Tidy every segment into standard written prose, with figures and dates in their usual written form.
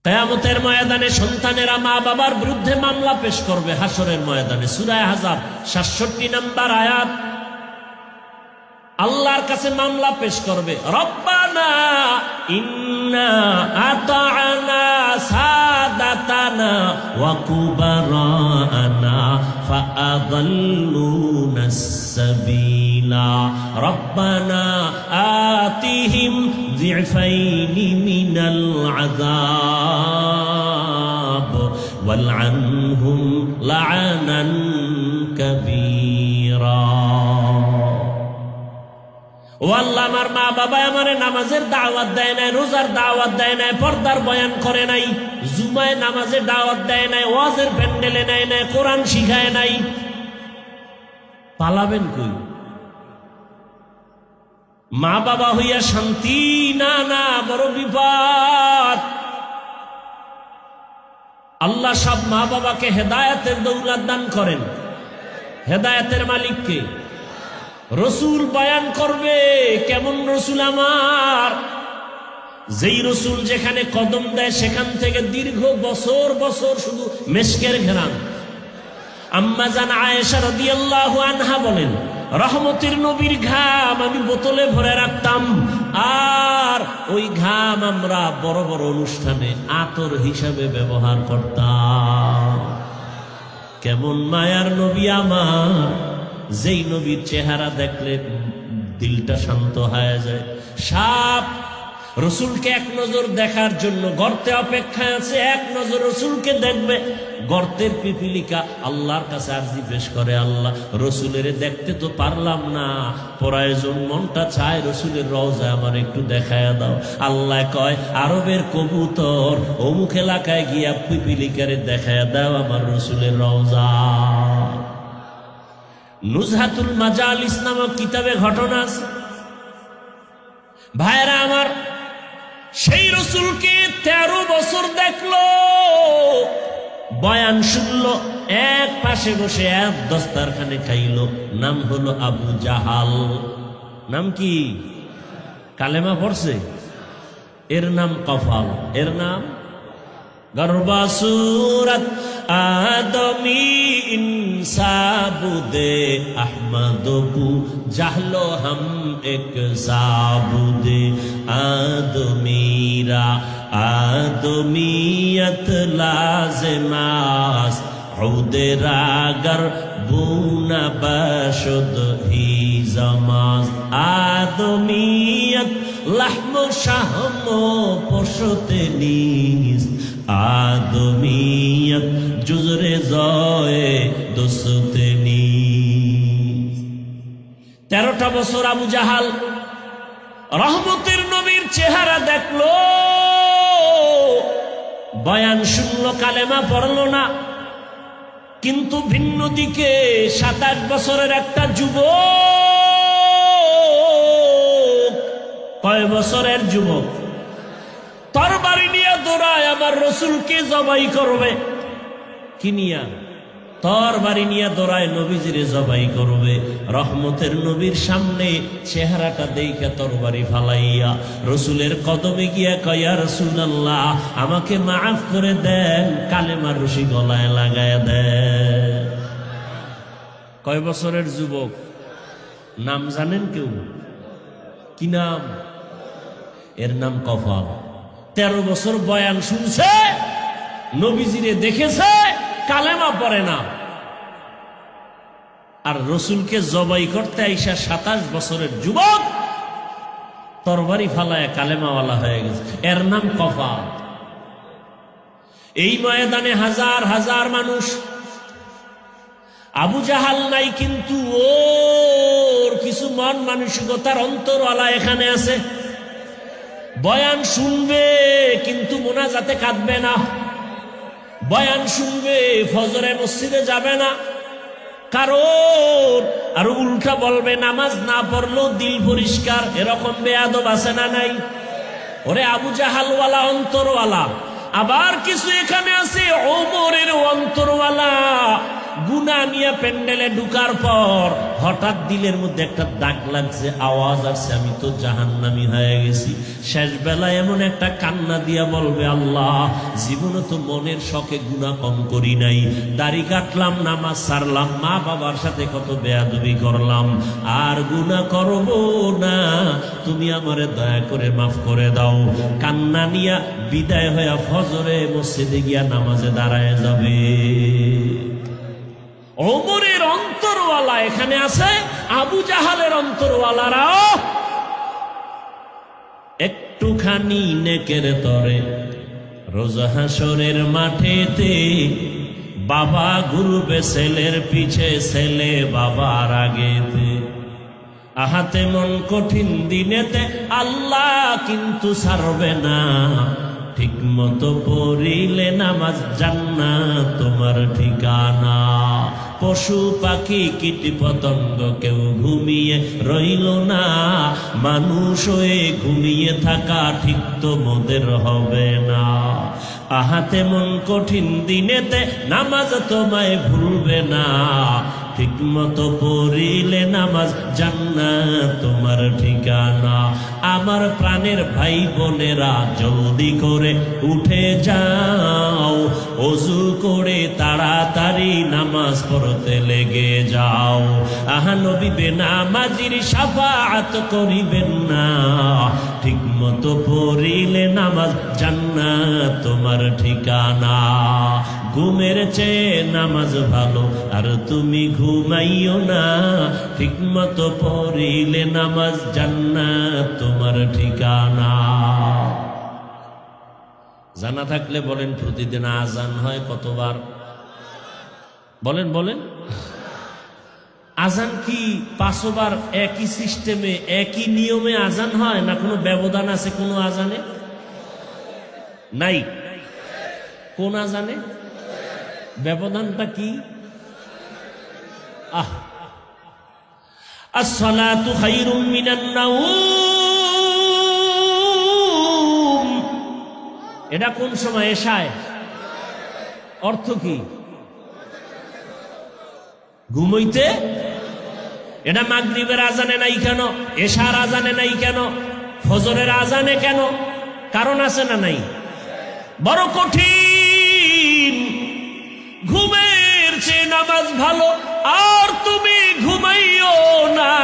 কিয়ামতের ময়দানে সন্তানেরা মা বাবার বিরুদ্ধে মামলা পেশ করবে। হাসরের ময়দানে সূরা আহজাব ৬৭ নম্বর আয়াত, আল্লাহর কাছে মামলা পেশ করবে। রব্বানা ইন্না আতা'না সাদাতানা ওয়া কুবারানা ফাআদাল্লুনাস সাবিলা রব্বানা আতিহিম যিফাইনি মিনাল আযাব ওয়ালআনহুম লা'নান কাবীরা। ও আল্লাহ, আমার মা বাবা আমারে নামাজের দাওয়াত দেয় নাই, রোজার দাওয়াত দেয় নাই, পর্দার বয়ান করে নাই, জুমায় নামাজের দাওয়াত দেয় নাই, ওয়াজের প্যান্ডেলে নেয় নাই, কোরআন শিখায় নাই। পালাবেন কই? মা বাবা হইয়া শান্তি না, না, বড় বিপদ। আল্লাহ সব মা বাবাকে হেদায়েতের দৌলত দান করেন। হেদায়েতের মালিককে রসুল বয়ান করবে। কেমন রসুল আমার? যেই রসুল যেখানে কদম দেয় সেখান থেকে দীর্ঘ বছর বছর শুধু মেশকের ঘেরান। আম্মা জান আয়েশা রাদিয়াল্লাহু আনহা বলেন, রহমতের নবীর ঘাম আমি বোতলে ভরে রাখতাম, আর ওই ঘাম আমরা বড় বড় অনুষ্ঠানে আতর হিসাবে ব্যবহার করতাম। কেমন মায়ার নবী আমার, যেই নবীর চেহারা দেখলে দিলটা শান্ত হয়ে যায়। সাপ রসুলকে এক নজর দেখার জন্য গর্তে অপেক্ষায় আছে, এক নজর রসুলকে দেখবে। গর্তের পিপিলিকা আল্লাহর কাছে আরজি পেশ করে, আল্লাহ রসুলের দেখতে তো পারলাম না, প্রয়োজন মনটা চায় রসুলের রওজায় আমার একটু দেখায়া দাও। আল্লাহ কয়, আরবের কবুতর অমুক এলাকায় গিয়া পিপিলিকারে দেখায়া দাও আমার রসুলের রওজা। নুজহাতুল মাজালিস নামক কিতাবে ঘটনা আছে। ভাইরা আমার, সেই রসুলকে 13 বছর দেখলো, বয়ান শুনলো, এক পাশে বসে এক দস্তারখানে খাইলো। নাম হলো আবু জাহাল। নাম কি? কালেমা পড়ছে। এর নাম কফাল, এর নাম গর্বা সুরত আদমি ইনসাবুদে আহমদবু জাহলো হাম এক সাবুদে আদমিরা আদমিয়ত লাজমাস হুদেরাগর বুনা বশদ হি জামাস আদমিয়ত লাহম শাহম পশতে নিস আদমিয়ত জুজরে জয়ে দোসতে নিস। 13টা বছর আবু জাহাল রহমতের নবীর চেহারা দেখলো, বয়ান শুনলো, কালেমা পড়লো না। কিন্তু ভিন্ন দিকে 27 বছরের একটা যুবক, কয় বছরের যুবক, তরবারি নিয়ে দৌড়ায় আমার রসুলকে জবাই করবে। কি নিয়া? তরবারি নিয়ে দৌড়ায় নবীজিরে জবাই করবে। রহমতের নবীর সামনে চেহারাটা দেখে তরবারি ফালাইয়া রসুলের কদমে গিয়া কয়, ইয়া রাসূলুল্লাহ, আমাকে মাফ করে দেন, কালেমার রশি গলায় লাগায় দেন। কয় বছরের যুবক? নাম জানেন কেউ? কি নাম? এর নাম কফাল। 13 বছর বয়ান শুনছে, নবীজিরে দেখেছে, কালেমা পড়ে না। আর রসুলকে জবাই করতে আইসা 27 বছরের যুবক তরবারি ফালায় কালেমাওয়ালা হয়ে গেছে। এর নাম কফাল। এই ময়দানে হাজার হাজার মানুষ। আবু জাহাল নাই, কিন্তু ওর কিছু মন মানসিকতার অন্তরওয়ালা এখানে আছে। বয়ান শুনবে কিন্তু মোনাজাতে কাঁদবে না। বয়ান শুনবে, ফজরে মসজিদে যাবে না, কারণ আর উল্টা বলবে নামাজ না পড়লেও দিল পরিষ্কার। এরকম বেয়াদব আছে না নাই? ওরে আবু জাহালওয়ালা অন্তরওয়ালা। আবার কিছু এখানে আছে ওমরের অন্তরওয়ালা, গুনাহ নিয়ে প্যান্ডেলে ঢুকার পর হঠাৎ দিলের মধ্যে একটা দাগ লাগছে, আওয়াজ আসছে, আমি তো জাহান্নামী হয়ে গেছি। শেষ বেলায় এমন একটা কান্না দিয়া বলবে, আল্লাহ জীবনে তো মনের শখে গুনাহ কম করি নাই, দাড়ি কাটলাম, নামাজ ছাড়লাম, মা বাবার সাথে কত বেয়াদবি করলাম, আর গুনাহ করব না, তুমি আমারে দয়া করে মাফ করে দাও। কান্না নিয়া বিদায় হইয়া ফজরে মসজিদে গিয়া নামাজে দাঁড়ায় যাবে। ওমরের অন্তরওয়ালা এখানে আছে, আবু জাহালের অন্তরওয়ালারাও একটুখানি নেকের তরে রোজ হাসরের মাঠেতে বাবা ঘুরবে ছেলের পিছে, ছেলে বাবার আগেতে। আহাতে মন কঠিন দিনেতে আল্লাহ কিন্তু ছাড়বে না, ঠিক মতো পড়িলে নামাজ জান্নাত তোমার ঠিকানা। পশু পাখি কীট পতঙ্গ কেউ ঘুমিয়ে রইল না, মানুষ হয়ে ঘুমিয়ে থাকা ঠিক তো মোদের হবে না। আহাতে মন কঠিন দিনেতে নামাজ তোমায় ভুলবে না, ঠিক মতো পড়িলে নামাজ জান্নাত তোমার ঠিকানা। আমার প্রাণের ভাই বোনেরা জলদি করে উঠে যাও, ওযু করে তাড়াতাড়ি নামাজ পড়তে লেগে যাও। আহা নবী বেনামাজির শাফাআত করিবেন না, ঠিক মতো পড়িলে নামাজ জান্নাত তোমার ঠিকানা। ঘুমের চেয়ে নামাজ ভালো, আর তুমি ঘুমাইও না, ঠিক মতো পড়িলে নামাজ জান্নাত তোমার ঠিকানা। জানা থাকলে বলেন, প্রতিদিন আজান হয় কতবার? বলেন বলেন। আজান কি 5 বার একই সিস্টেমে একই নিয়মে আজান হয়, না কোনো ব্যবধান আছে কোনো আজানে? নাই। কোন আজানে ব্যবধানটা কি? আসসালাতু খায়রুম মিনান নাওম, এটা কোন সময়? এশায়। অর্থ কি? ঘুমাইতে। এটা মাগরিবের আজানে নাই কেন? এশার আজানে নাই কেন? ফজরের আজানে কেন? কারণ আছে না নাই? বড় কঠিন। ঘুমের চেয়ে নামাজ ভালো, আর তুমি ঘুমাইও না,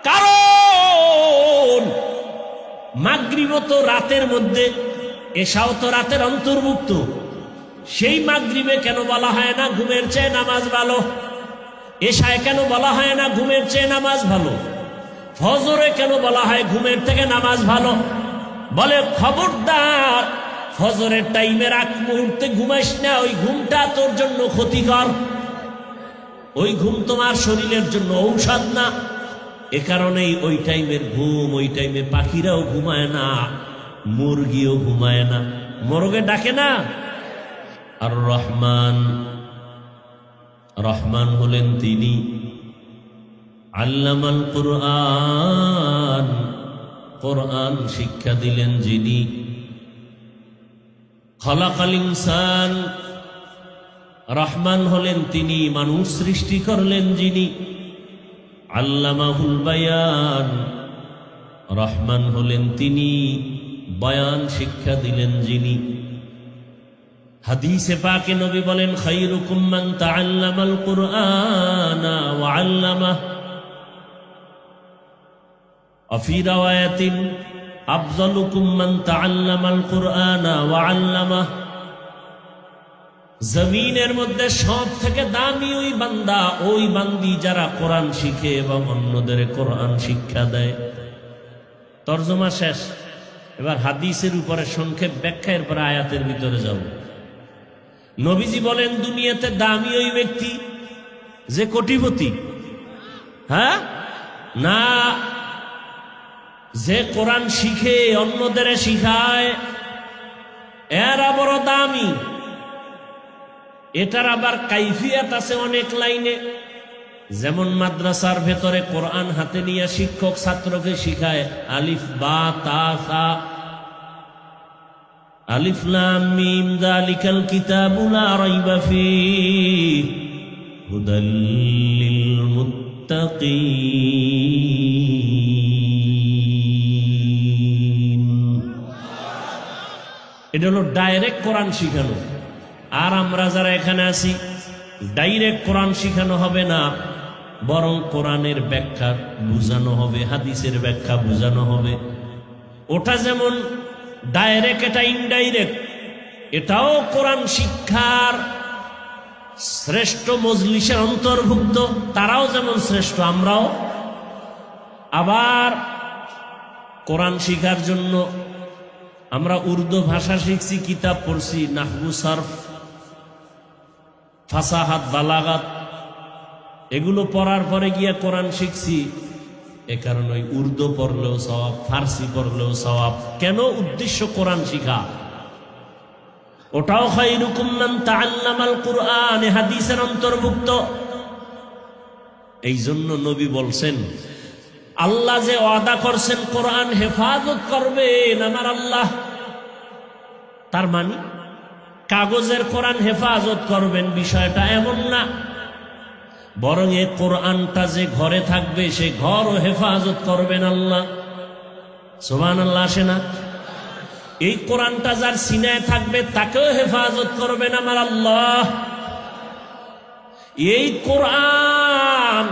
কারণ মাগরিব তো রাতের মধ্যে, এশাও তো রাতের অন্তর্ভুক্ত। সেই মাগরিবে কেন বলা হয় না ঘুমের চেয়ে নামাজ ভালো? এশায় কেন বলা হয় না ঘুমের চেয়ে নামাজ ভালো? ফজরে কেন বলা হয় ঘুমের থেকে নামাজ ভালো? বলে খবরদার, ফজরের টাইমের আগ মুহূর্তে ঘুমাইস না, ওই ঘুমটা তোর জন্য ক্ষতিকর, ওই ঘুম তোমার শরীরের জন্য ঔষধ না। এ কারণেই ওই টাইমের ঘুম, ওই টাইমে পাখিরাও ঘুমায় না, মুরগিও ঘুমায় না, মোরগে ডাকে না। আর রহমান, রহমান হলেন তিনি আল্লামাল কুরআন, কোরআন শিক্ষা দিলেন যিনি। খলাকাল ইনসান, রহমান হলেন তিনি মানুষ সৃষ্টি করলেন যিনি। আল্লামাহুল বায়ান, রহমান হলেন তিনি বয়ান শিক্ষা দিলেন যিনি। হাদিসে পাকে নবী বলেন, খায়রুকুম মান তাআল্লামাল কুরআনা ওয়া আল্লামাহ, وفي رواية أفضلكم من تعلم القرآن وعلمه। জমিনের মধ্যে সব থেকে দামি ওই বান্দা, ওই বান্দি যারা কোরআন শিখে এবং অন্যদের কোরআন শিক্ষা দেয়। তরজমা শেষ। এবার হাদিসের উপরে সংক্ষেপ ব্যাখ্যা, এরপর আয়াতের ভিতরে যাব। নবীজি বলেন, দুনিয়াতে দামি ওই ব্যক্তি যে কোটিপতি, হ্যাঁ না, যে কোরআন শিখে অন্যদের শিখায়, এরা বড় দামি। এটার আবার কাইফিয়াত আছে অনেক লাইনে। যেমন মাদ্রাসার ভেতরে কোরআন হাতে নিয়ে শিক্ষক ছাত্রকে শিখায় আলিফ বা তা সা, আলিফ লাম মিম যালিকাল কিতাবু লা রাইবা ফীহি হুদাল লিল মুত্তাকিন। এটা হলো ডাইরেক্ট কোরআন শিখানো। আর আমরা যারা এখানে আছি ডাইরেক্ট কোরআন শিখানো হবে না, বরং কোরআনের ব্যাখ্যা বুঝানো হবে, হাদিসের ব্যাখ্যা বুঝানো হবে। ওটা যেমন ডাইরেক্ট, এটা ইনডাইরেক্ট। এটাও কোরআন শিক্ষার শ্রেষ্ঠ মজলিসের অন্তর্ভুক্ত। তারাও যেমন শ্রেষ্ঠ, আমরাও। আবার কোরআন শিখার জন্য আমরা উর্দু ভাষা শিখছি, কিতাব পড়ছি, নাহবু, সরফ, ফাসাহাত, বালাগাত, এগুলো পড়ার পরে গিয়ে কোরআন শিখছি। এ কারণে ওই উর্দু পড়লেও সওয়াব, ফার্সি পড়লেও সওয়াব। কেন? উদ্দেশ্য কোরআন শিখা। ওটাও খায়রুকুম মান তাআল্লামাল কুরআন, হাদিসের অন্তর্ভুক্ত। এই জন্য নবী বলছেন, আল্লাহ যে ওয়াদা করছেন কোরআন হেফাজত করবেন আমার আল্লাহ, তার মানে কাগজের কোরআন হেফাজত করবেন বিষয়টা এমন না, বরং এই কোরআনটা যে ঘরে থাকবে সে ঘরও হেফাজত করবেন আল্লাহ। সুবহানাল্লাহ আসে না? এই কোরআনটা যার সিনায় থাকবে তাকেও হেফাজত করবেন আমার আল্লাহ। এই কোরআন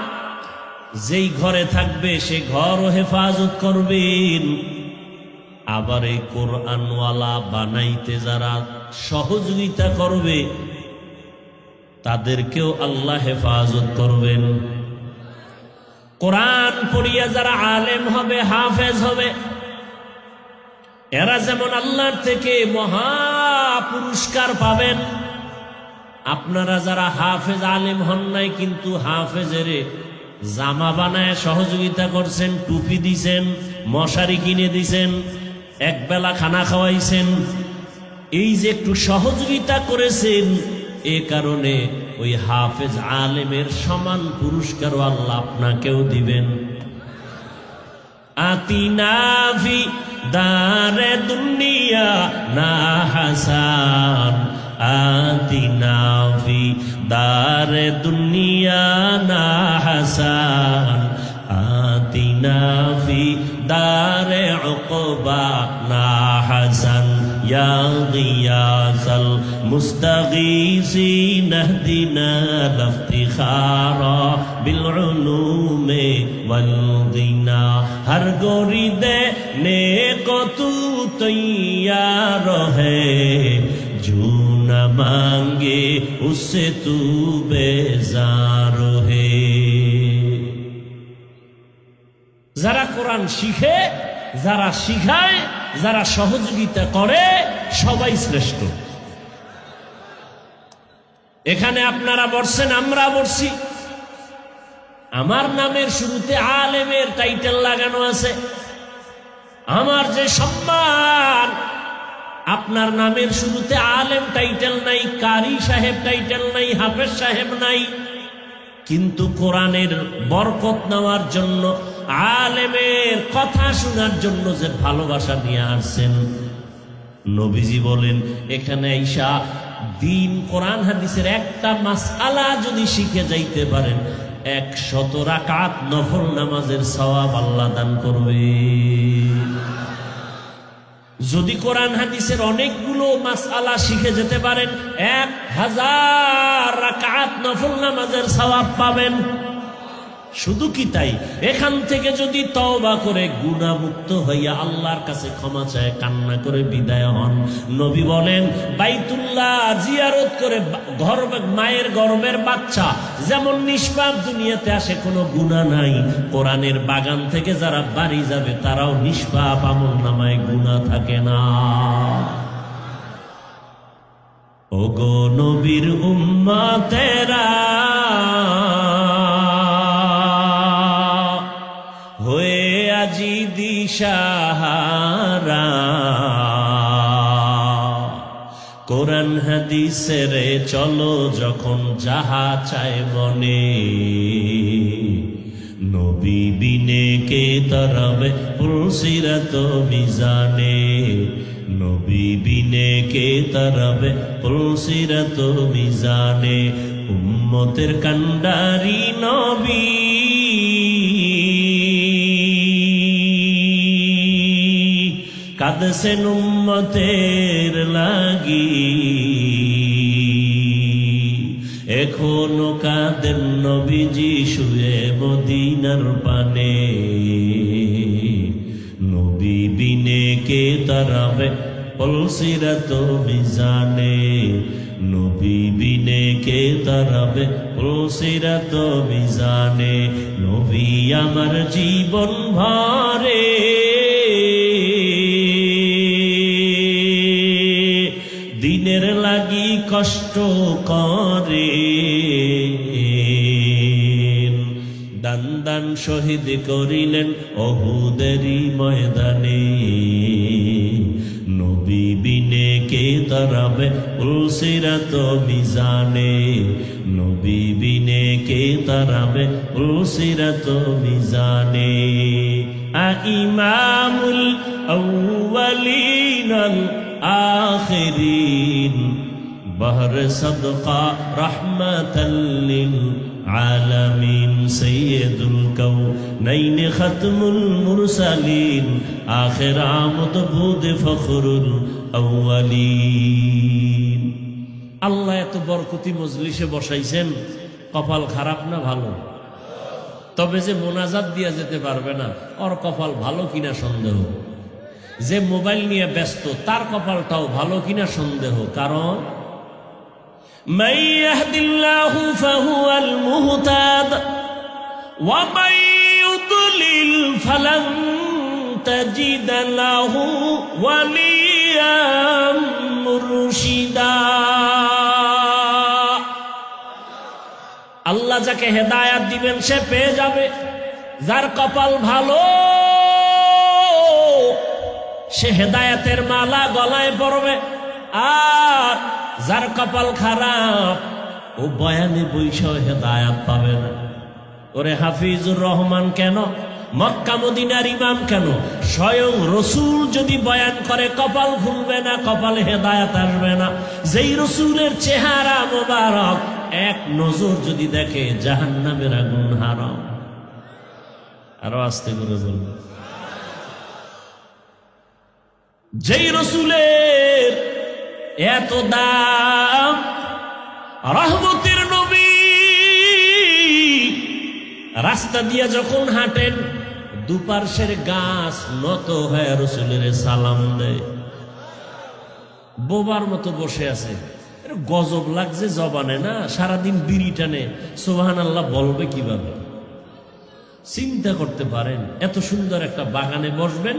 যেই ঘরে থাকবে সে ঘরও হেফাজত করবেন। আবার এই কোরআনওয়ালা বানাইতে যারা সহযোগিতা করবে তাদেরকেও আল্লাহ হেফাজত করবেন। কোরআন পড়িয়া যারা আলেম হবে, হাফেজ হবে, এরা যেমন আল্লাহর থেকে মহা পুরস্কার পাবেন। আপনারা যারা হাফেজ আলেম হন নাই কিন্তু হাফেজের জামা বানায় সহযোগিতা করছেন, টুপি দিছেন, মশারি কিনে দিছেন, একবেলা খানা খাওয়াইছেন, এই যে একটু সহযোগিতা করেছেন, এ কারণে ওই হাফেজ আলেমের সমান পুরস্কারও আল্লাহ আপনাকেও দিবেন। আতিনা ফি দারে দুনিয়া না হাসান, আতিনা ফি দারে দুনিয়া না হাসান, আতিনা ফি দারে উকবা না হাসান, ইয়া গিয়াসাল মুস্তাগীসিন ইহদিনা লিফতিখারা বিল উলুমি ওয়াল গিনা। हर गोरी देने को तू तैयार है, जो न मांगे उससे तू बेजार है। যারা কোরআন শিখে, যারা শিখায়, যারা সহযোগিতা করে, সবাই শ্রেষ্ঠ। এখানে আপনারা বলছেন, আমরা বলছি, আমার নামের শুরুতে আলেমের টাইটেল লাগানো আছে। আমার যে সম্মান, আপনার নামের শুরুতে আলেম টাইটেল নাই, কারি সাহেব টাইটেল নাই, হাফেজ সাহেব নাই, কিন্তু কোরআনের বরকত নেওয়ার জন্য, আলেমের কথা শোনার জন্য যে ভালোবাসা নিয়ে আসছেন। নবীজি বলেন, এখানে ঈশা দিন কোরআন হাদিসের একটা মাসআলা যদি শিখে যাইতে পারেন, 100 রাকাত নফল নামাজের সওয়াব আল্লাহ দান করবে। যদি কোরআন হাদিসের অনেকগুলো মাসআলা শিখে যেতে পারেন, 1000 রাকাত নফল নামাজের সওয়াব পাবেন। শুধু কি তাই, এখান থেকে যদি তওবা করে গুনাহমুক্ত হইয়া আল্লাহর কাছে ক্ষমা চায়, কান্না করে বিদায় হন, নবী বলেন বাইতুল্লাহ জিয়ারত করে মায়ের গর্ভের বাচ্চা যেমন নিষ্পাপ দুনিয়াতে আসে, কোনো গুনাহ নাই, কোরআনের বাগান থেকে যারা বাড়ি যাবে তারাও নিষ্পাপ, আমলনামায় গুনাহ থাকে না। ওগো নবীর উম্মতেরা, হয়ে আজি দিশাহারা, কোরআন হাদিসের চলো যখন যাহা চায় মনে, নবী বিনে কে তরবে পুলসিরাত মিজানে, নবী বিনে কে তারাবে পুলসিরাত মিজানে, উম্মতের কান্ডারি নবী কাঁদছেন উম্মতের লাগি, এখনো কাঁদেন নবীজি শুয়ে মদিনার পানে। নবী বিনে কে তারাবে পুলসিরাত মিজানে, নবী বিনে কে তারাবে পুলসিরাত মিজানে। নবী আমার জীবন ভরে দিনের লাগি কষ্ট করে, দান দান শহীদ করিলেন অহুদেরই ময়দানে। নবী বিনে কে তারাবে পুলসিরাত মিজানে, নবী বিনে কে তারাবে পুলসিরাত মিজানে। ইমামুল আউয়ালিন আল আখিরিন বহর সদকা রহমাতাল লিল আলামিন, সৈয়দুল কাউনাইন খাতমুল মুরসালিন, আখির আমদ বুদ ফখরুল আউয়ালিন। আল্লাহ এত বরকতি মজলিসে বসাইছেন, কপাল খারাপ না ভালো? তবে যে মোনাজাত দিয়া যেতে পারবে না, ওর কপাল ভালো কিনা সন্দেহ। যে মোবাইল নিয়ে ব্যস্ত, তার কপালটাও ভালো কিনা সন্দেহ। কারণ মান ইয়াহদিল্লাহু ফাহুয়াল মুহতাদ ওয়া মান ইউদ্লিল ফালান তাজিদ লাহু ওয়ালিয়াম মুরশিদা। আল্লাহ যাকে হেদায়াত দিবেন সে পেয়ে যাবে, যার কপাল ভালো সে হেদায়াতের মালা গলায় পড়বে, আর যার কপাল খারাপ ও বয়ানে বৈশাখ হেদায়াত পাবে না। ওরে হাফিজুর রহমান কেন, মক্কা মদিনার ইমাম কেন, স্বয়ং রসুল যদি বয়ান করে কপাল খুলবে না, কপালে হেদায়াত আসবে না। যেই রসুলের চেহারা মোবারক এক নজর যদি দেখে জাহান্নামের আগুন হারাম। আরো আস্তে করে বলবে, যেই রসুলের এত দাম, রহমতের নবী রাস্তা দিয়ে যখন হাঁটেন দুপার্শ্বের গাছ নত হয়ে রসুলের সালাম দেয়। বোবার মতো বসে আছে, গজব লাগছে জবানে না, সারাদিন বিড়ি টানে, সুবহানাল্লাহ বলবে কিভাবে? চিন্তা করতে পারেন, এত সুন্দর একটা বাগানে বসবেন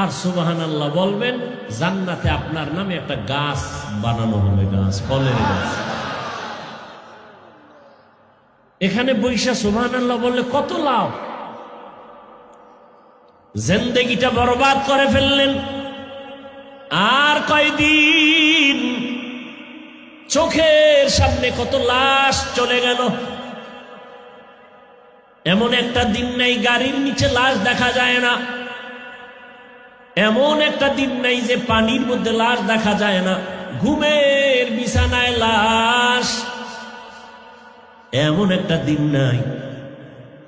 আর সুবহানাল্লাহ বলবেন, জান্নাতে আপনার নামে একটা গাছ বানানো হবে, গাছ, ফলের গাছ। এখানে বৈশা সুবহানাল্লাহ বললে কত লাভ। জিন্দেগিটা বরবাদ করে ফেললেন, আর কয়দিন চোখের সামনে কত লাশ চলে গেল। এমন একটা দিন নাই গাড়ির নিচে লাশ দেখা যায় না, এমন একটা দিন নাই যে পানির মধ্যে লাশ দেখা যায় না, ঘুমের বিছানায় লাশ। এমন একটা দিন নাই,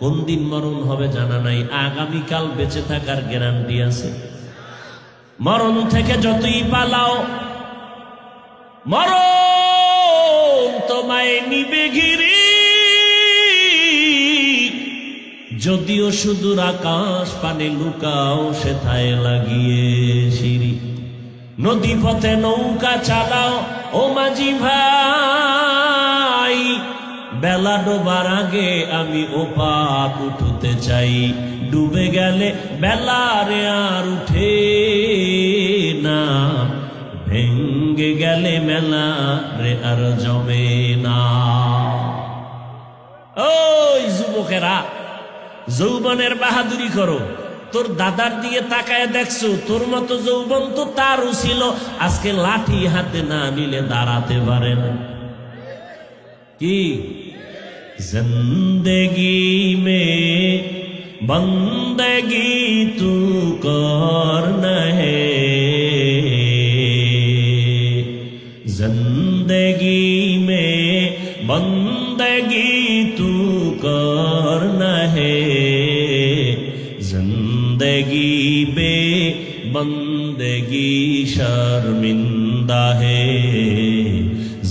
কোন দিন মরণ হবে জানা নাই, আগামীকাল বেঁচে থাকার গ্যারান্টি আছে। মরণ থেকে যতই পালাও, মরণ তোমায় নিবে ঘিরি। যদিও সুদূর আকাশ পানে লুকাও, সেথায় লাগিয়ে সিঁড়ি। নদী পথে নৌকা চালাও ও মাঝি ভাই, বেলা ডোবার আগে আমি ওপার উঠতে চাই। ডুবে গেলে বেলা রে আর উঠে না, ভেঙ্গে গেলে মেলা রে আর জমে না। ওই যুবকেরা, যৌবনের বাহাদুরি করো। তোর দাদার দিকে তাকায় দেখছো, তোর মতো যৌবন তো তারও ছিল, আজকে লাঠি হাতে না নিলে দাঁড়াতে পারে না। কি জিন্দেগি মে বন্দগি তু করনা হে, जिंदगी में बंदगी तू करना है, जिंदगी बे बंदगी शर्मिंदा है,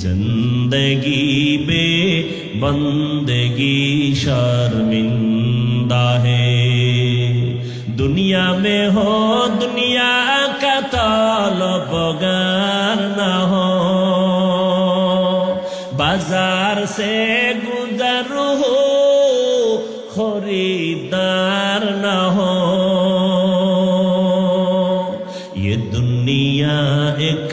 जिंदगी बे बंदगी शर्मिंदा है। दुनिया में हो दुनिया का तलबगार न हो, बाजार से गुजर हो खरीदार न हो। ये दुनिया एक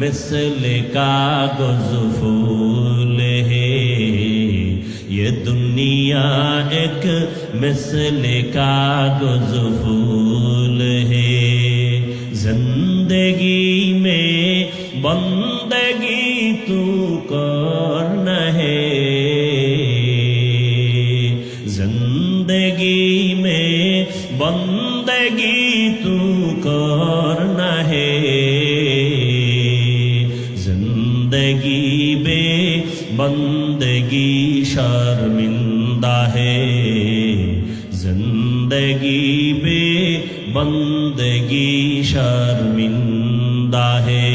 मिसल कागज फूल है, ये दुनिया एक मिसल कागज फूल है। जिंदगी में बंदगी तू करना है, जिंदगी में बंदगी तू करना है, जिंदगी बे बंदगी शर्मिंदा है, जिंदगी बे बंदगी शर्मिंदा है।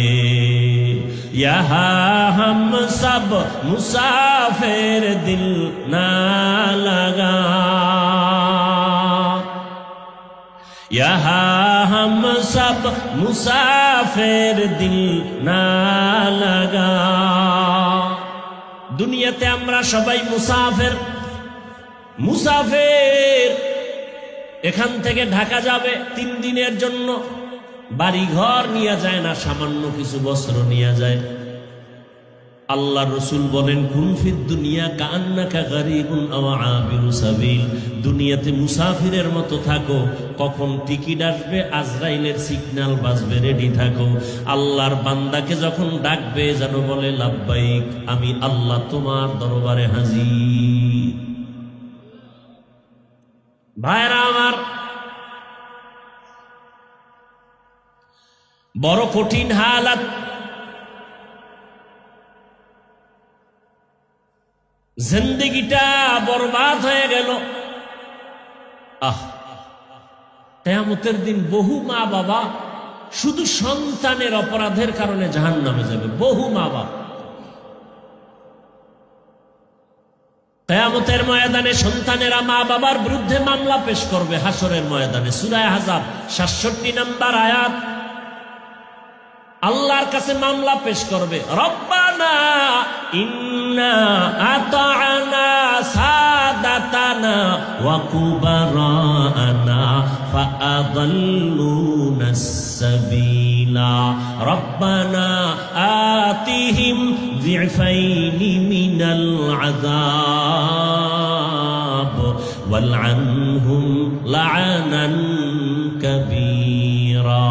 यहाँ हम सब मुसाफिर दिल ना लगा, यहाँ हम सब मुसाफिर दिल ना लगा। দুনিয়াতে আমরা সবাই মুসাফির, মুসাফির। এখান থেকে ঢাকা যাবে 3 দিনের জন্য, বাড়ি ঘর নিয়ে যায় না, সামান্য কিছু বস্ত্র নিয়ে যায়। আল্লাহ রসুল বলেন কুন ফিদ দুনিয়া কান্নাকা গরিবুন আও আবিরু সাবিল, দুনিয়াতে মুসাফিরের মতো থাকো, কখন টিকিট আসবে আজরাইলের সিগন্যাল বাজবে, রেডি থাকো। আল্লাহর বান্দাকে যখন ডাকবে যেন বলে লাব্বাইক, আমি আল্লাহ তোমার দরবারে হাজির। ভাইরা আমার, বড় কঠিন হালাত। জিন্দেগিটা বরবাদ হয়ে গেল। কিয়ামতের দিন বহু মা বাবা শুধু সন্তানের অপরাধের কারণে জাহান্নামে যাবে, বহু মা বাবা। কিয়ামতের ময়দানে সন্তানেরা মা বাবার বিরুদ্ধে মামলা পেশ করবে হাসরের ময়দানে। সূরা আহজাব 67 নম্বর আয়াত। আল্লাহর কাছে মামলা পেশ করবে, রব্বানা ইন্না আতা'না সাদাতানা ওয়া কুবারানা ফাআদাল্লুনাস সাবিলা রব্বানা আতিহিম যিফাইনি মিনাল আযাব ওয়ালআনহুম লা'নান কাবীরা।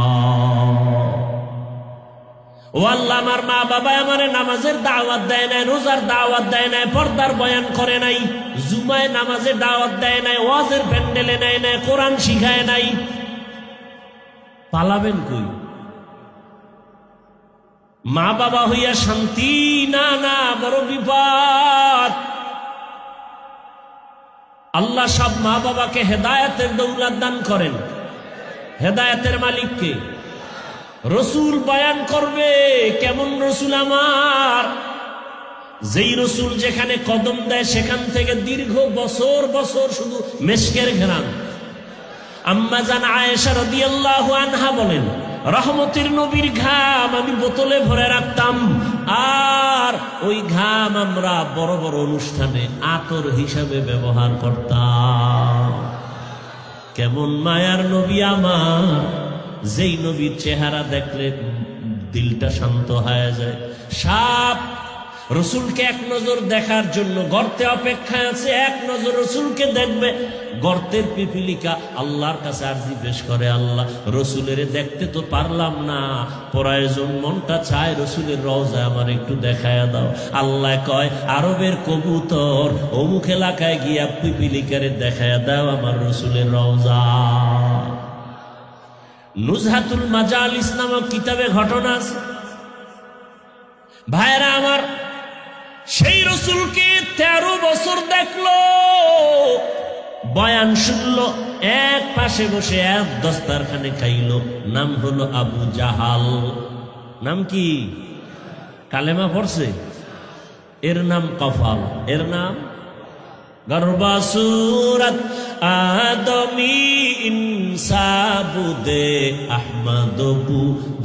ও আল্লাহ, আমার মা বাবা আমারে নামাজের দাওয়াত দেয় নাই, রোজার দাওয়াত দেয় নাই, পর্দার বয়ান করে নাই, জুমায় নামাজের দাওয়াত দেয় নাই, ওয়াজের প্যান্ডেলে নেয় নাই, কোরআন শিখায় নাই। পালাবেন কই? মা বাবা হইয়া শান্তি না, না, বড় বিপদ। আল্লাহ সব মা বাবাকে হেদায়েতের দৌলত দান করেন। হেদায়েতের মালিককে রসুল বয়ান করবে কেমন রসুল আমার, যেই রসুল যেখানে কদম দেয় সেখান থেকে দীর্ঘ বছর বছর শুধু মেশকের ঘেরান। আম্মা জান আয়েশা রাদিয়াল্লাহু আনহা বলেন, রহমতের নবীর ঘাম আমি বোতলে ভরে রাখতাম, আর ওই ঘাম আমরা বড় বড় অনুষ্ঠানে আতর হিসাবে ব্যবহার করতাম। কেমন মায়ার নবী আমার, যেই নবীর চেহারা দেখলে দিলটা শান্ত হয়ে যায়। সাপ রসুলকে এক নজর দেখার জন্য গর্তে অপেক্ষায় আছে, এক নজর রসুলকে দেখবে। গর্তের পিপিলিকা আল্লাহর কাছে আরজি পেশ করে, আল্লাহ রসুলের দেখতে তো পারলাম না, প্রয়োজন মনটা চায় রসুলের রওজা আমার একটু দেখায় দাও। আল্লাহ কয়, আরবের কবুতর অমুক এলাকায় গিয়া পিপিলিকারে দেখায় দাও আমার রসুলের রওজা। নুজহাতুল মাজালিস নামক কিতাবে ঘটনা আছে। ভাইরা আমার, সেই রসুলকে 13 বছর দেখলো, বয়ান শুনলো, এক পাশে বসে এক দস্তারখানে খাইলো। নাম হলো আবু জাহাল। নাম কি? কালেমা পড়ছে। এর নাম কফাল, এর নাম গর্বা সুরত আদমি ইনসাবুদে আহমদবু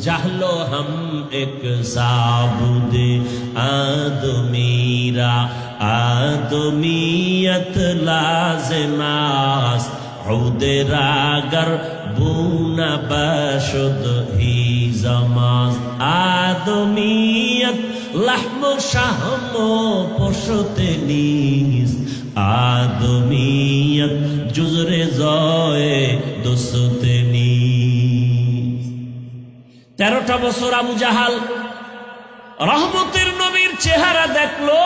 জাহলো হাম এক সাবুদে আদমিরা আদমিয়ত লাজমাস উদেরাগর বুনা বশুদ হি জামাস আদমিয়ত লাহম শাহম পশতে নিস আদমিয়ত জুজরে জয়ে দোসতে নিস। 13টা বছর আবু জাহাল রহমতের নবীর চেহারা দেখলো,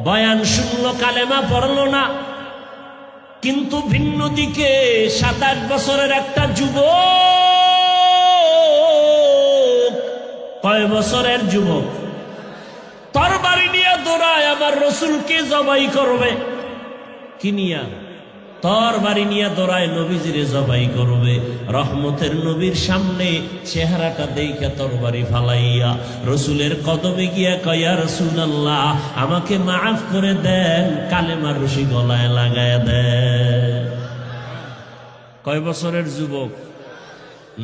বয়ান শুনলো, কালেমা পড়লো না। কিন্তু ভিন্ন দিকে 27 বছরের একটা যুবক, কয় বছরের যুবক, তরবারি নিয়ে দৌড়ায় আমার রসুলকে জবাই করবে। কি নিয়া? তরবারি নিয়ে দৌড়ায় নবীজিরে জবাই করবে। রহমতের নবীর সামনে চেহারাটা দেখে তরবারি ফালাইয়া রসুলের কদমে গিয়া কয়, ইয়া রাসূলুল্লাহ, আমাকে মাফ করে দেন, কালেমার রশি গলায় লাগায় দেন। কয় বছরের যুবক?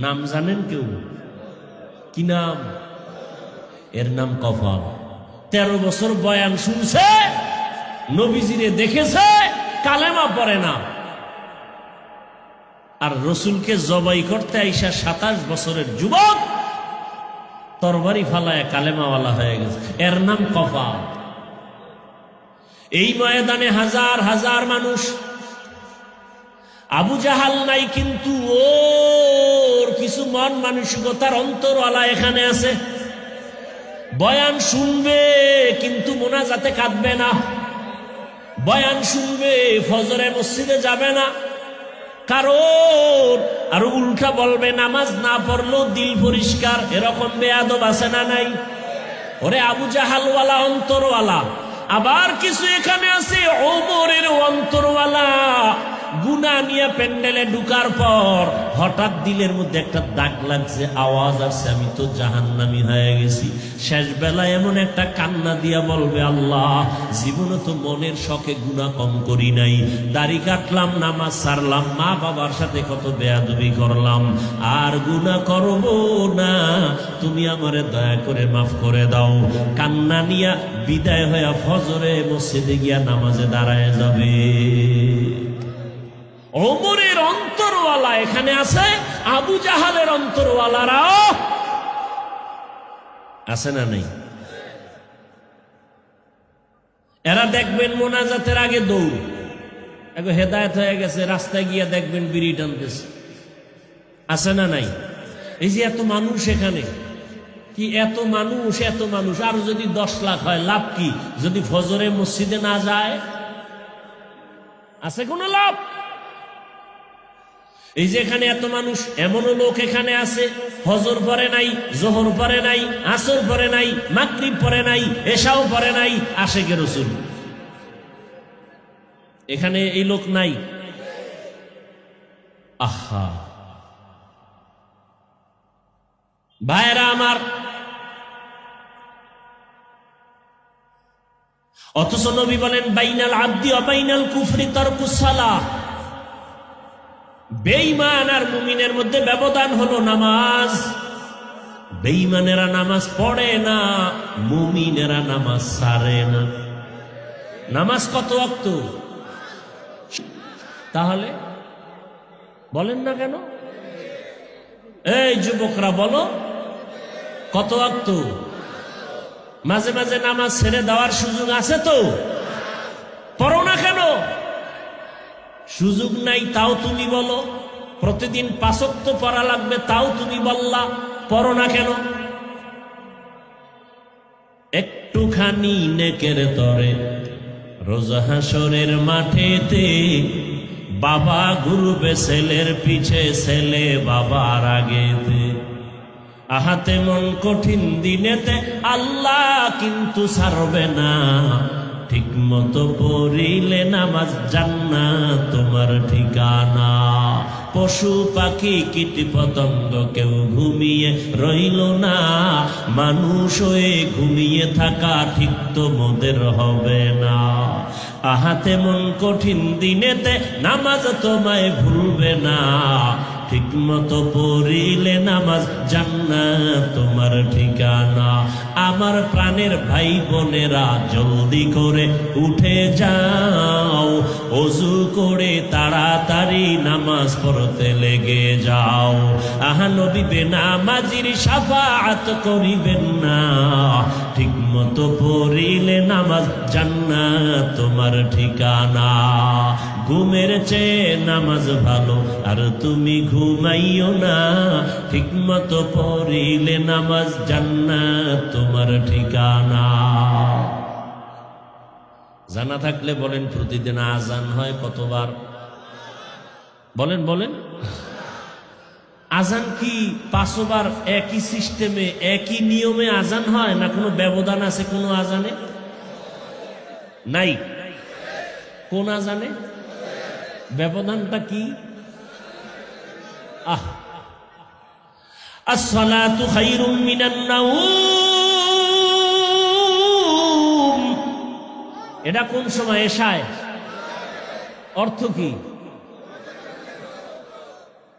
নাম জানেন কেউ? কি নাম? এর নাম কফাল। 13 বছর বয়ান শুনছে, নবীজিরে দেখেছে, কালেমা পড়ে না। আর রসুলকে জবাই করতে আইসা 27 বছরের যুবক তরবারি ফালায় কালেমাওয়ালা হয়ে গেছে। এর নাম কফাল। এই ময়দানে হাজার হাজার মানুষ। আবু জাহাল নাই, কিন্তু ওর কিছু মন মানসিকতার অন্তরওয়ালা এখানে আছে। বয়ান শুনবে কিন্তু মোনাজাতে কাঁদবে না। বয়ান শুনবে, ফজরে মসজিদে যাবে না। কারণ আর উল্টা বলবে নামাজ না পড়লেও দিল পরিষ্কার। এরকম বেয়াদব আছে না নাই? ওরে আবু জাহালওয়ালা অন্তরওয়ালা। আবার কিছু এখানে আছে ওমরের অন্তরওয়ালা। গুনাহ নিয়ে প্যান্ডেলে ঢুকার পর হঠাৎ দিলের মধ্যে একটা দাগ লাগছে, আওয়াজ আসছে, আমি তো জাহান্নামী হয়ে গেছি। শেষ বেলায় এমন একটা কান্না দিয়া বলবে, আল্লাহ, জীবনে তো মনের শখে গুনাহ কম করি নাই, দাড়ি কাটলাম, নামাজ ছাড়লাম, মা বাবার সাথে কত বেয়াদবি করলাম, আর গুনাহ করব না, তুমি আমারে দয়া করে মাফ করে দাও। কান্না নিয়া বিদায় হয়ে ফজরে মসজিদে গিয়া নামাজে দাঁড়ায় যাবে। ওমরের অন্তরওয়ালা এখানে আছে, আবু জাহালের অন্তরওয়ালারাও আছে না নাই? এরা দেখবেন মোনাজাতের আগে দৌড়, একবার হেদায়েত হয়ে গেছে, রাস্তায় গিয়া দেখবেন বিড়ি টানতেছে। আছে না নাই? এই যে এত মানুষ এখানে, কি এত মানুষ, এত মানুষ, আর যদি 10 লাখ হয় লাভ কি? যদি ফজরে মসজিদে না যায়, আছে কোনো লাভ? এই যে এখানে এত মানুষ, এমনও লোক এখানে আছে ফজর পরে নাই, জোহর পরে নাই, আসর পরে নাই, মাগরিব পরে নাই, এশাও পরে নাই, আশেকে রসুল। এখানে এই লোক নাই? আহা ভাইরা আমার, অথচ নবী বলেন, বাইনাল আবদি ওয়া বাইনাল কুফরি তারকুস সালাহ। বেঈমান আর মুমিনের মধ্যে ব্যবধান হলো নামাজ। বেঈমানেরা নামাজ পড়ে না, মুমিনেরা নামাজ ছাড়ে না। নামাজ কত ওয়াক্ত? তাহলে বলেন না কেন? এই যুবকরা বলো, কত ওয়াক্ত? মাঝে মাঝে নামাজ ছেড়ে দেওয়ার সুযোগ আছে তো? পড়ো না কেন? সুযোগ নাই তাও তুমি বলো। প্রতিদিন 5 ওয়াক্ত পড়া লাগবে তাও তুমি বললা, পড়ো না কেন? একটুখানি নেকের তরে রোজ হাসরের মাঠেতে বাবা ঘুরবে ছেলের পিছে, ছেলে বাবার আগেতে। আহাতে মন কঠিন দিনেতে আল্লাহ কিন্তু ছাড়বে না। ঠিক মতো পড়িলে নামাজ জান্নাত তোমার ঠিকানা। পশু পাখি কীট পতঙ্গ কেউ ঘুমিয়ে রইল না। মানুষ হয়ে ঘুমিয়ে থাকা ঠিক তো মোদের হবে না। আহাতে মন কঠিন দিনেতে নামাজ তোমায় ভুলবে না। ঠিক মতো পড়িলে নামাজ জান্নাত তোমার ঠিকানা। আমার প্রাণের ভাই বোনেরা জলদি করে উঠে যাও, ওযু করে তাড়াতাড়ি নামাজ পড়তে লেগে যাও। আহা নবী বেনামাজির শাফাআত করিবেন না। ঠিক মতো পড়িলে নামাজ জান্নাত তোমার ঠিকানা। ঘুমের চেয়ে নামাজ ভালো আর তুমি ঘুমাইও না। ঠিক মতো পড়িলে নামাজ জান্নাত তোমার ঠিকানা। জানা থাকলে বলেন প্রতিদিন আজান হয় কতবার? বলেন বলেন। আজান কি 5 বার একই সিস্টেমে একই নিয়মে আজান হয়, না কোনো ব্যবধান আছে কোনো আজানে? নাই। কোন আজানে ব্যবধানটা কি? আসসালাতু খায়রুম মিনান নাওম। এটা কোন সময়? এশায়। অর্থ কি?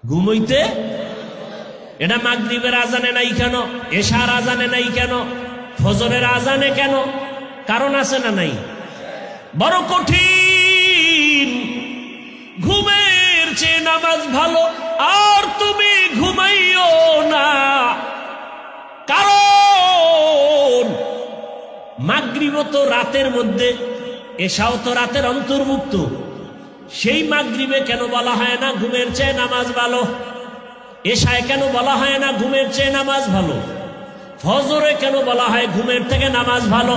ঘুমাইতে। এটা মাগরিবের আজানে নাই কেন? এশার আজানে নাই কেন? ফজরের আজানে কেন? কারণ আছে না নাই? বড় কঠিন। ঘুমের চেয়ে নামাজ ভালো আর তুমি ঘুমাইও না। কারণ মাগরিব তো রাতের মধ্যে, এশাও তো রাতের অন্তর্ভুক্ত। সেই মাগরিবে কেন বলা হয় না ঘুমের চেয়ে নামাজ ভালো? এশায় কেন বলা হয় না ঘুমের চেয়ে নামাজ ভালো? ফজরে কেন বলা হয় ঘুমের থেকে নামাজ ভালো?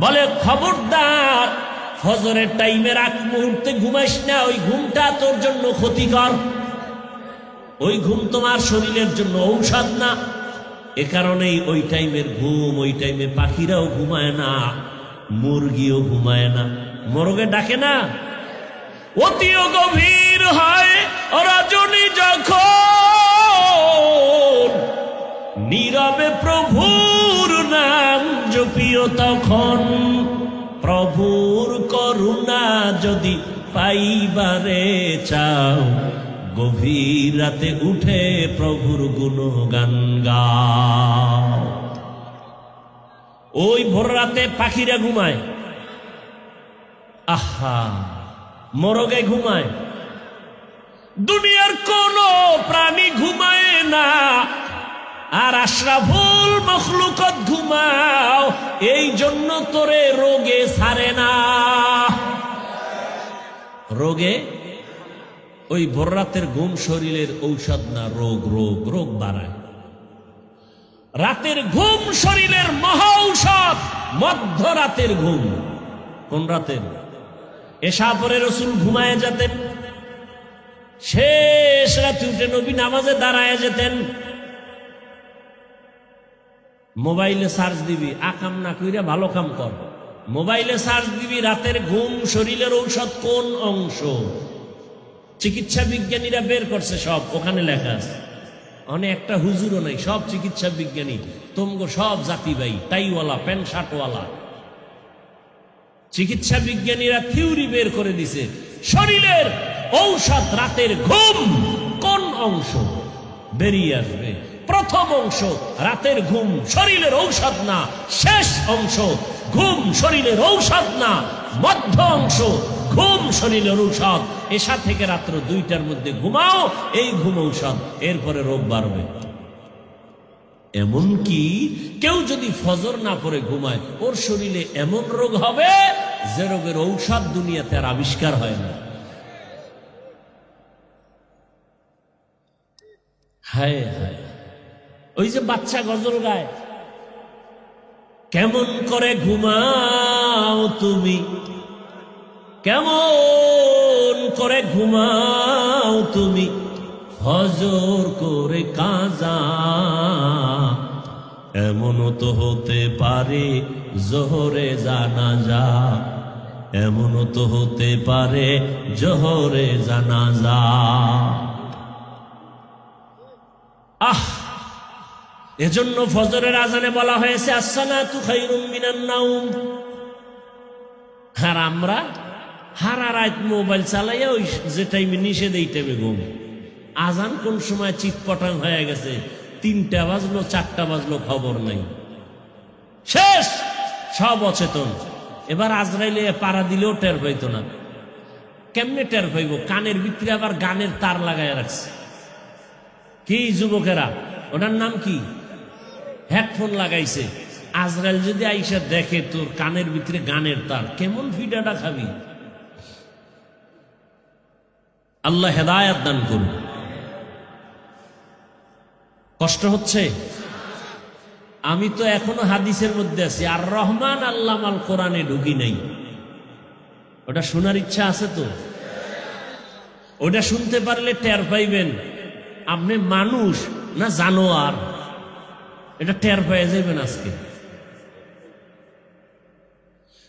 বলে খবরদার, ফজরের টাইমের আগ মুহূর্তে ঘুমাইস না, ওই ঘুমটা তোর জন্য ক্ষতিকর। ওই ঘুম তোমার শরীরের জন্য ঔষধ না। এ কারণেই ওই টাইমের ঘুম, ওই টাইমে পাখিরাও ঘুমায় না, মুরগিও ঘুমায় না। মোরগে ডাকে না? অতিও গভীর হয় রজনী যখন, নীরবে প্রভুর নাম জপিও তখন। প্রভুর করুণা যদি পাইবারে চাও, গভীর রাতে উঠে প্রভুর গুণগান গাও। ওই ভোর রাতে পাখিরা ঘুমায়, আহা, মরগে ঘুমায়। দুনিয়ার কোন প্রাণী ঘুমায় না। আর আশরাফুল মখলুকত ঘুমাও, এই জন্য তোরে রোগে সারে না। রোগে ওই ভোর রাতের ঘুম শরীরের ঔষধ না, রোগ রোগ রোগ বাড়ায়। রাতের ঘুম শরীরের মহা ঔষধ। মধ্যরাতের ঘুম। কোন রাতের? এশা পরে রসুল ঘুমায় যেতেন, শেষ রাতে উঠে নবী নামাজে দাঁড়ায় যেতেন। মোবাইলে সার্চ দিবি, আকাম না কইরা ভালো কাম কর। মোবাইলে সার্চ দিবি রাতের ঘুম শরীরের ঔষধ কোন অংশ। চিকিৎসা বিজ্ঞানীরা বের করছে সব, ওখানে লেখা আছে। অনেক একটা হুজুরও নাই, সব চিকিৎসা বিজ্ঞানী। তোমগো সব জাতি ভাই, টাইওয়ালা প্যান্ট শার্টওয়ালা। চিকিৎসা বিজ্ঞানীরা থিওরি বের করে দিছে শরীরের ঔষধ রাতের ঘুম কোন অংশ। বেরিয়ে আসবে প্রথম অংশ রাতের ঘুম শরীরের ঔষধ না, শেষ অংশ ঘুম শরীরের ঔষধ না, মধ্য অংশ ঘুম শরীরের ঔষধ। এশা থেকে রাত্র 2টার মধ্যে ঘুমাও, এই ঘুম ঔষধ। এরপরে রোগ বাড়বে। এমনকি কেউ যদি ফজর না পড়ে ঘুমায়, ওর শরীরে এমন রোগ হবে যে রোগের ঔষধ দুনিয়াতে আর আবিষ্কার হয় না। হায় হায়, ওই যে বাচ্চা গজল গায়, কেমন করে ঘুমাও তুমি, কেমন করে ঘুমাও তুমি, ফজর করে কাজা এমনও তো হতে পারে জোহরে জানাজা, এমনও তো হতে পারে জোহরে জানাজা। এজন্য ফজরের আজানে বলা হয়েছে আসসালাতু খায়রুম মিনান নাওম। আর আমরা সারা রাত মোবাইল চালাইয়া ওই যে টাইমে নিষেধ এই টাইমে ঘুম। আজান কোন সময় চিটপটাং হয়ে গেছে, 3টা বাজলো 4টা বাজলো খবর নাই, শেষ সব অচেতন। এবার আজরাইলে পাড়া দিলেও টের পাইতো না। কেমনে টের পাইব? কানের ভিতরে আবার গানের তার লাগাইয়া রাখছে। কি যুবকেরা, ওটার নাম কি? হেডফোন লাগাইছে। আজরাইল যদি আইসা দেখে তোর কানের ভিতরে গানের তার, কেমন ফিডাটা খাবি? আল্লাহ হেদায়াত দান করুন। কষ্ট হচ্ছে? আমি তো এখনো হাদিসের মধ্যে আছি, আর রহমান আল্লামাল কোরআনে ঢুকি নাই। ওটা শোনার ইচ্ছা আছে তো? ওটা শুনতে পারলে টের পাইবেন আপনি মানুষ না জানোয়ার, এটা টের পেয়ে যাবেন আজকে।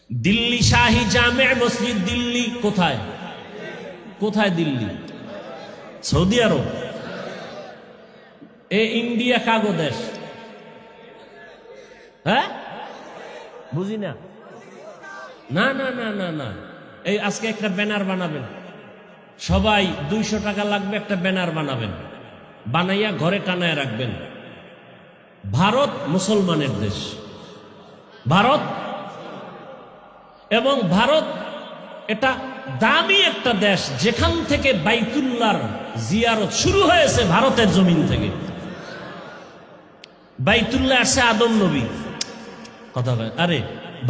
দিল্লি শাহী জামে মসজিদ, দিল্লি কোথায়? কোথায় দিল্লি? সৌদি আরব। এ ইন্ডিয়া কাগো দেশ? হ্যাঁ, বুঝি না। না না না না না, এই আজকে একটা ব্যানার বানাবেন সবাই, 200 টাকা লাগবে, একটা ব্যানার বানাবেন, বানাইয়া ঘরে টানায় রাখবেন। ভারত মুসলমানের দেশ, ভারত। এবং ভারত এটা দামি একটা দেশ, যেখান থেকে বাইতুল্লাহর জিয়ারত শুরু হয়েছে ভারতের জমিন থেকে। বাইতুল্লাহ আসছে আদম নবী, কথা বলে, আরে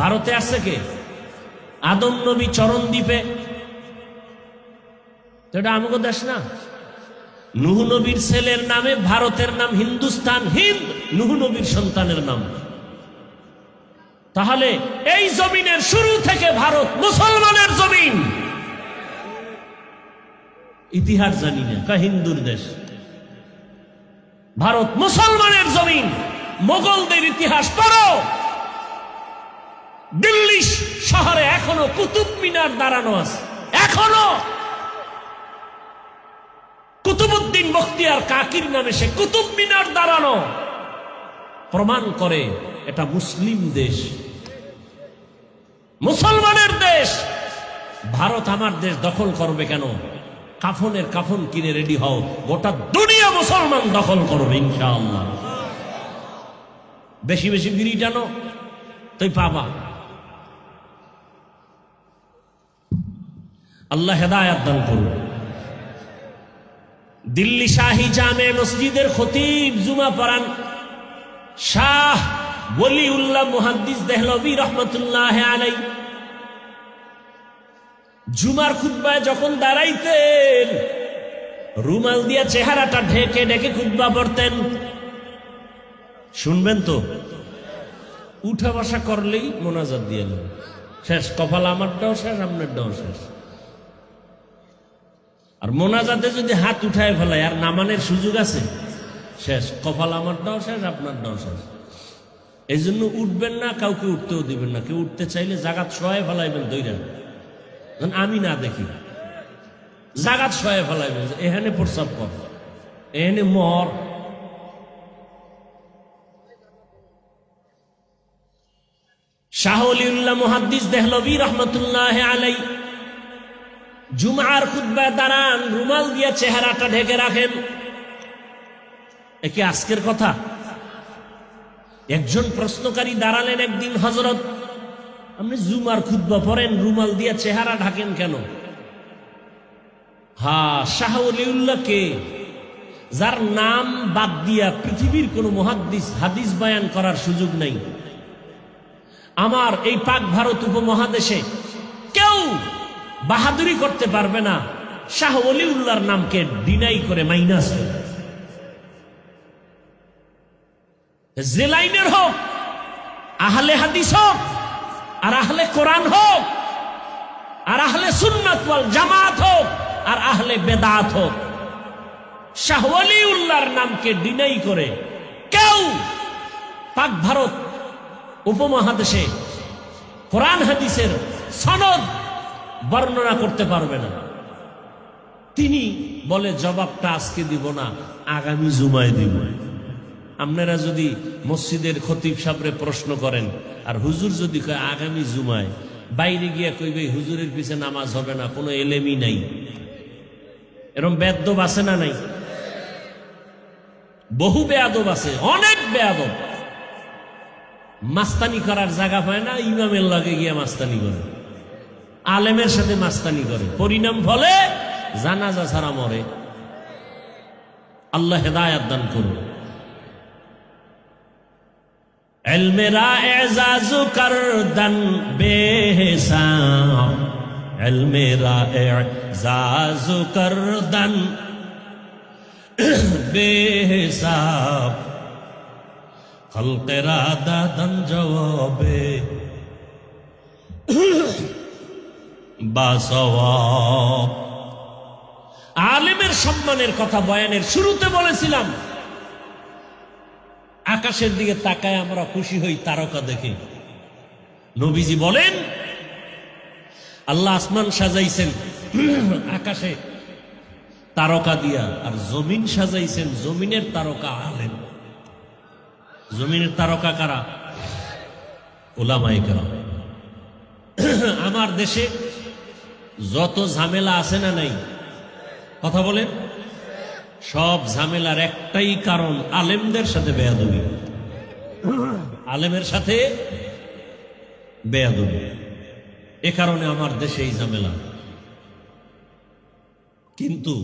ভারতে আসছে কে? আদম নবী চরণ দ্বীপে। তো এটা আমাকে দেশ না? নূহ নবীর ছেলের নামে ভারতের নাম হিন্দুস্তান, হিন্দ নূহ নবীর সন্তানের নাম। তাহলে এই জমিনের শুরু থেকে ভারত মুসলমানের জমিন। ইতিহাস জানি না, কা হিন্দুর দেশ। ভারত মুসলমানের জমিন। মোগলদের ইতিহাস পড়ো। দিল্লি শহরে এখনো কুতুব মিনার দাঁড়ানো আছে, এখনো কুতুবউদ্দিন বখতিয়ার কাকির নামে সে কুতুব মিনার দাঁড়ানো, প্রমাণ করে এটা মুসলিম দেশ, মুসলমানের দেশ। ভারত আমার দেশ দখল করবে কেন? কাফনের কাফন কিনে রেডি হও, গোটা দুনিয়া মুসলমান দখল করবে ইনশাআল্লাহ। বেশি বেশি বিড়ি জানো তুই পাবা। আল্লাহ হেদায়াত দান করুন। দিল্লি শাহী জামে মসজিদের খতিব জুমা পড়ান শাহ ওলিউল্লাহ মুহাদ্দিস দেহলভী রহমতুল্লাহ আলাইহি। জুমার খুতবায় যখন দাঁড়াইতেন রুমাল দিয়া চেহারাটা ঢেকে ঢেকে খুতবা পড়তেন। শুনবেন তো? উঠা বসা করলেই মোনাজাত দিয়ে নেন, শেষ। কপাল আমারটাও শেষ, আপনারটাও শেষ। আর মোনাজাতে যদি হাত উঠায় ফেলায় আর নামানের সুযোগ আছে, শেষ। কপাল আমারটাও শেষ, আপনারটাও শেষ। এই জন্য উঠবেন না, কাউকে উঠতেও দিবেন না। কেউ উঠতে চাইলে জাগাত শোয়ায় ফেলাইবেন, দইরা আমি না দেখি, জাগাত শোয়ায় ফেলাইবেন। এখানে প্রস্রাব কর, এখানে মর। শাহ ওলিউল্লাহ মুহাদ্দিস দেহলভী রহমতুল্লাহ আলাইহি জুমার খুতবায় দাঁড়ান, রুমাল দিয়ে চেহারাটা ঢেকে রাখেন। একে আজকের কথা? একজন প্রশ্নকারী দাঁড়ালেন একদিন, হযরত আপনি জুমার খুতবা পড়েন, রুমাল দিয়ে চেহারা ঢাকেন কেন? হ্যাঁ, শাহ ওলিউল্লাহ কে? যার নাম বাদ দিয়া পৃথিবীর কোন মুহাদ্দিস হাদিস বয়ান করার সুযোগ নাই। আমার এই পাক ভারত উপমহাদেশে কেউ বাহাদুরি করতে পারবে না শাহ ওলিউল্লাহর নামকে ডিনাই করে, মাইনাস করে। যে লাইনের হোক, আহলে হাদিস হোক, আর আহলে কোরআন হোক, আর আহলে সুন্নাত ওয়াল জামাত হোক, আর আহলে বেদাত হোক, শাহ ওলিউল্লাহর নামকে ডিনাই করে কেউ পাক ভারত উপমহাদেশে কোরআন হাদিসের সনদ বর্ণনা করতে পারবে না। তিনি বলে জবাবটা আজকে দিব না, আগামী জুমায় দিব। আপনারা যদি মসজিদের খতিব সাহেবরে প্রশ্ন করেন আর হুজুর যদি কয় আগামী জুমায়, বাইরে গিয়া কইবে হুজুরের পিছে নামাজ হবে না, কোনো এলেমই নাই। এরকম বেয়াদব আছে না নাই? বহু বেয়াদব আছে, অনেক বেয়াদব। মাস্তানি করার জায়গা পায় না, ইমামের লাগে গিয়া মাস্তানি করে, আলেমের সাথে মাস্তানি করে, পরিণাম ফলে জানাজা ছাড়া মরে। আল্লাহ হেদায়াত দান করুন। ইলমেরা এজাজু করদন বেহিসাব, ইলমেরা এজাজু করদন বেহিসাব, খলকেরা দাদন জবাবে বাসওয়াব। আলেমের সম্মানের কথা বয়ানের শুরুতে বলেছিলাম। আকাশের দিকে তাকায় আমরা খুশি হই তারকা দেখে। নবীজি বলেন আল্লাহ আসমান সাজাইছেন আকাশে তারকা দিয়া, আর জমিন সাজাইছেন জমিনের তারকা আলেম। জমিনের তারকা কারা? উলামায়ে কেরাম। আমার দেশে যত ঝামেলা আছে না নাই, কথা বলেন, সব ঝামেলার একটাই কারণ, আলেমদের সাথে বেয়াদবি। আলেমের সাথে বেয়াদবি, এ কারণে আমার দেশে এই ঝামেলা। কিন্তু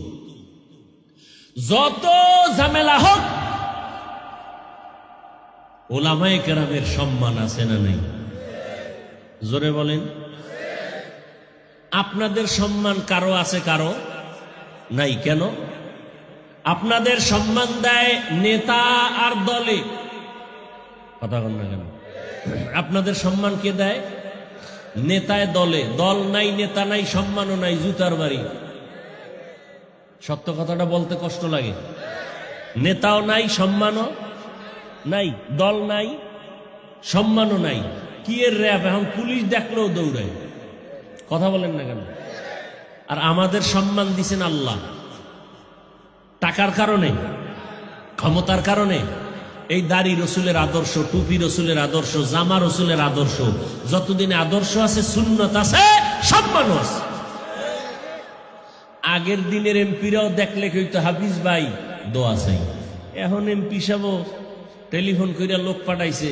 যত ঝামেলা হোক, উলামায়ে কেরামের সম্মান আছে না নাই? জোরে বলেন। আপনাদের সম্মান কারো আছে, কারো নাই। কেন? আপনাদের সম্মান দেয় নেতা আর দলে। কথা বল না কেন? আপনাদের সম্মান কে দেয়? নেতায় দলে। দল নাই, নেতা নাই, সম্মানও নাই, জুতার বাড়ি। সত্য কথাটা বলতে কষ্ট লাগে। নেতাও নাই, সম্মানও নাই, দল নাই, সম্মানও নাই। কি এর র্যাব, এখন পুলিশ দেখলেও দৌড়ায়। কথা বলেন না কেন? আর আমাদের সম্মান দিছেন আল্লাহ। টাকার কারণে, ক্ষমতার কারণে। এই দাড়ি রসুলের আদর্শ, টুপি রসুলের আদর্শ, জামা রসুলের আদর্শ। যতদিন আদর্শ আছে, সুন্নত আছে, সম্মানও আছে। আগের দিনের এমপিরাও দেখলে কইতো হাফিজ ভাই দোয়া চাই। এখন এমপি সাহেব টেলিফোন কইরা লোক পাঠাইছে,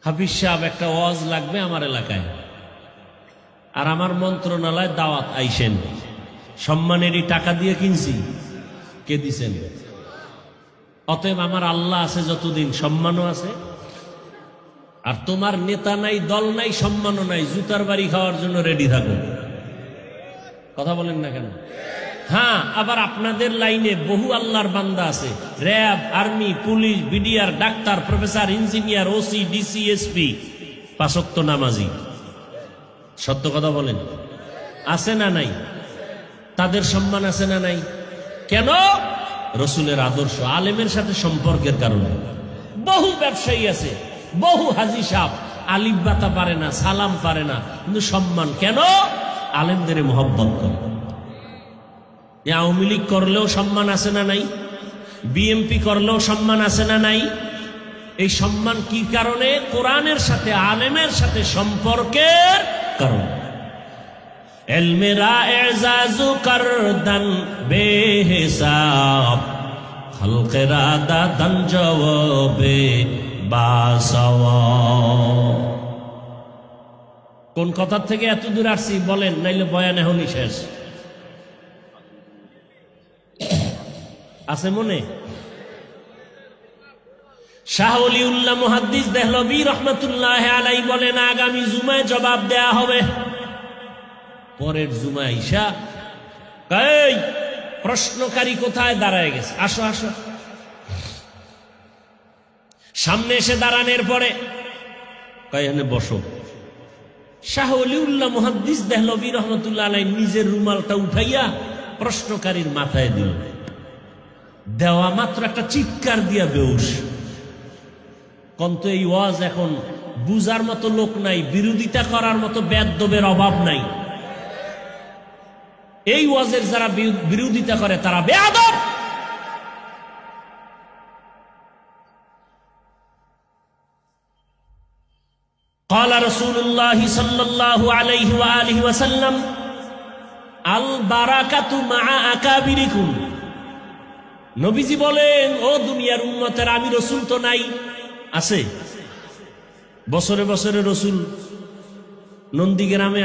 হাফিজ সাহেব একটা ওয়াজ লাগবে আমার এলাকায়, আর আমার মন্ত্রণালয় দাওয়াত আইসেন। সম্মানেরই টাকা দিয়ে কিনছি, কে দিছেন? অতএব আমার আল্লাহ আছে যতদিন, সম্মানও আছে। আর তোমার নেতা নাই, দল নাই, সম্মানও নাই, জুতার বাড়ি খাওয়ার জন্য রেডি থাকো। কথা বলেন না কেন? হ্যাঁ, আবার আপনাদের লাইনে বহু আল্লাহর বান্দা আছে, RAB, army, police, BDR, doctor, professor, engineer, OC, DC, SP, পাঁচ ওয়াক্ত নামাজি। সত্য কথা বলেন, আছে না নাই? তাদের সম্মান আছে না নাই? কেন? রসুলের আদর্শ, আলেমের সাথে সম্পর্কের কারণে। বহু ব্যবসায়ী আছে, বহু হাজি সাহেব আলিফ বাতা পারে না, সালাম পারে না, কিন্তু সম্মান। কেন? আলেমদের মহব্বত করে। আওয়ামী লীগ করলেও সম্মান আছে না নাই? বিএমপি করলেও সম্মান আছে না নাই? এই সম্মান কি কারণে? কোরআনের সাথে, আলেমের সাথে সম্পর্কের কারণে। ইলমেরা এজাজু করদন বেহিসাব, খলকেরা দাদন জবাবে বাসওয়াব। কোন কথার থেকে এত দূর আসছি বলেন, নাইলে বয়ান এখনই শেষ। আছে মনে? শাহ ওলিউল্লাহ মুহাদ্দিস দেহলভী রহমাতুল্লাহ আলাইহি বলেন, আগামী জুমায় জবাব দেয়া হবে। পরের জুমায় ঈশা, এই প্রশ্নকারী কোথায়? দাঁড়ায় গেছে, আসো আসো। সামনে এসে দাঁড়ানোর পরে কয়খানে বসো। শাহ ওলিউল্লাহ মুহাদ্দিস দেহলভী রহমাতুল্লাহ আলাইহি নিজের রুমালটা উঠাইয়া প্রশ্নকারীর মাথায় দিল। দেওয়া মাত্র একটা চিৎকার দিয়া বেউস। কিন্তু এই ওয়াজ এখন বুঝার মতো লোক নাই, বিরোধিতা করার মতো বেয়াদবের অভাব নাই। এই ওয়াজের যারা বিরোধিতা করে তারা বেয়াদব। قال رسول الله صلى الله عليه وآله وسلم البركة مع أكابركم। নবীজি বলেন, ও দুনিয়ার উম্মতের, আমি রসুল তো নাই, আছে বছরে বছরে রসুল নন্দীগ্রামে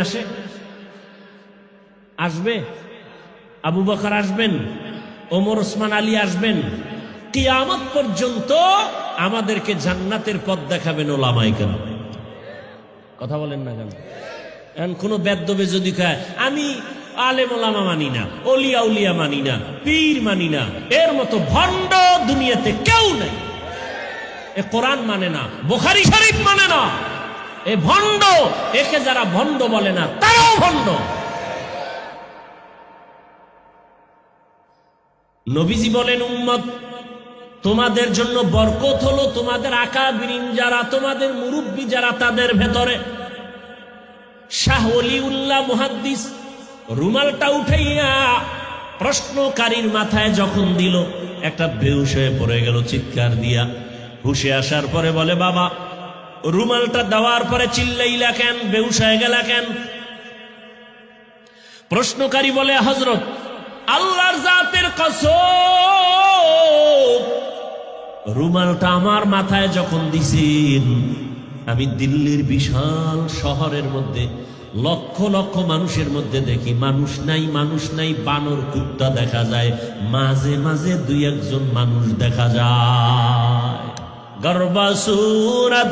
আসবে, আবু বকর আসবেন, ওমর ওসমান আলী আসবেন, কিয়ামত পর্যন্ত আমাদেরকে জান্নাতের পথ দেখাবেন ওলামায়ে কেরাম। কথা বলেন না কেন? এখন কোন বেদ্যবে যদি কয় আমি আলেম ওলামা মানি না, অলিয়া উলিয়া মানি না, পীর মানি না, এর মতো ভণ্ড দুনিয়াতে কেউ নাই। এ কোরআন মানে না, বুখারী শরীফ মানে না, এ ভণ্ড। একে যারা ভণ্ড বলে না তারাও ভণ্ড। নবীজি বলেন, উম্মত তোমাদের জন্য বরকত হলো তোমাদের আকাবিরিন যারা, তোমাদের মুরব্বী যারা, তাদের ভেতরে। শাহ ওলিউল্লাহ মুহাদ্দিস রুমালটা উঠাইয়া প্রশ্নকারীর মাথায় যখন দিল, একটা বেহুশ হয়ে পড়ে গেল চিৎকার দিয়া। হুশে আসার পরে বলে, বাবা রুমালটা দেওয়ার পরে চিল্লাইলা কেন, বেহুশ হয়ে গেলা কেন? প্রশ্নকারী বলে, হযরত আল্লাহর জাতের কসম, রুমালটা আমার মাথায় যখন দিছেন, আমি দিল্লির বিশাল শহরের মধ্যে লক্ষ লক্ষ মানুষের মধ্যে দেখি মানুষ নাই, মানুষ নাই, বানর কুত্তা দেখা যায়, মাঝে মাঝে দুই একজন মানুষ দেখা যায়। গর্বা সুরত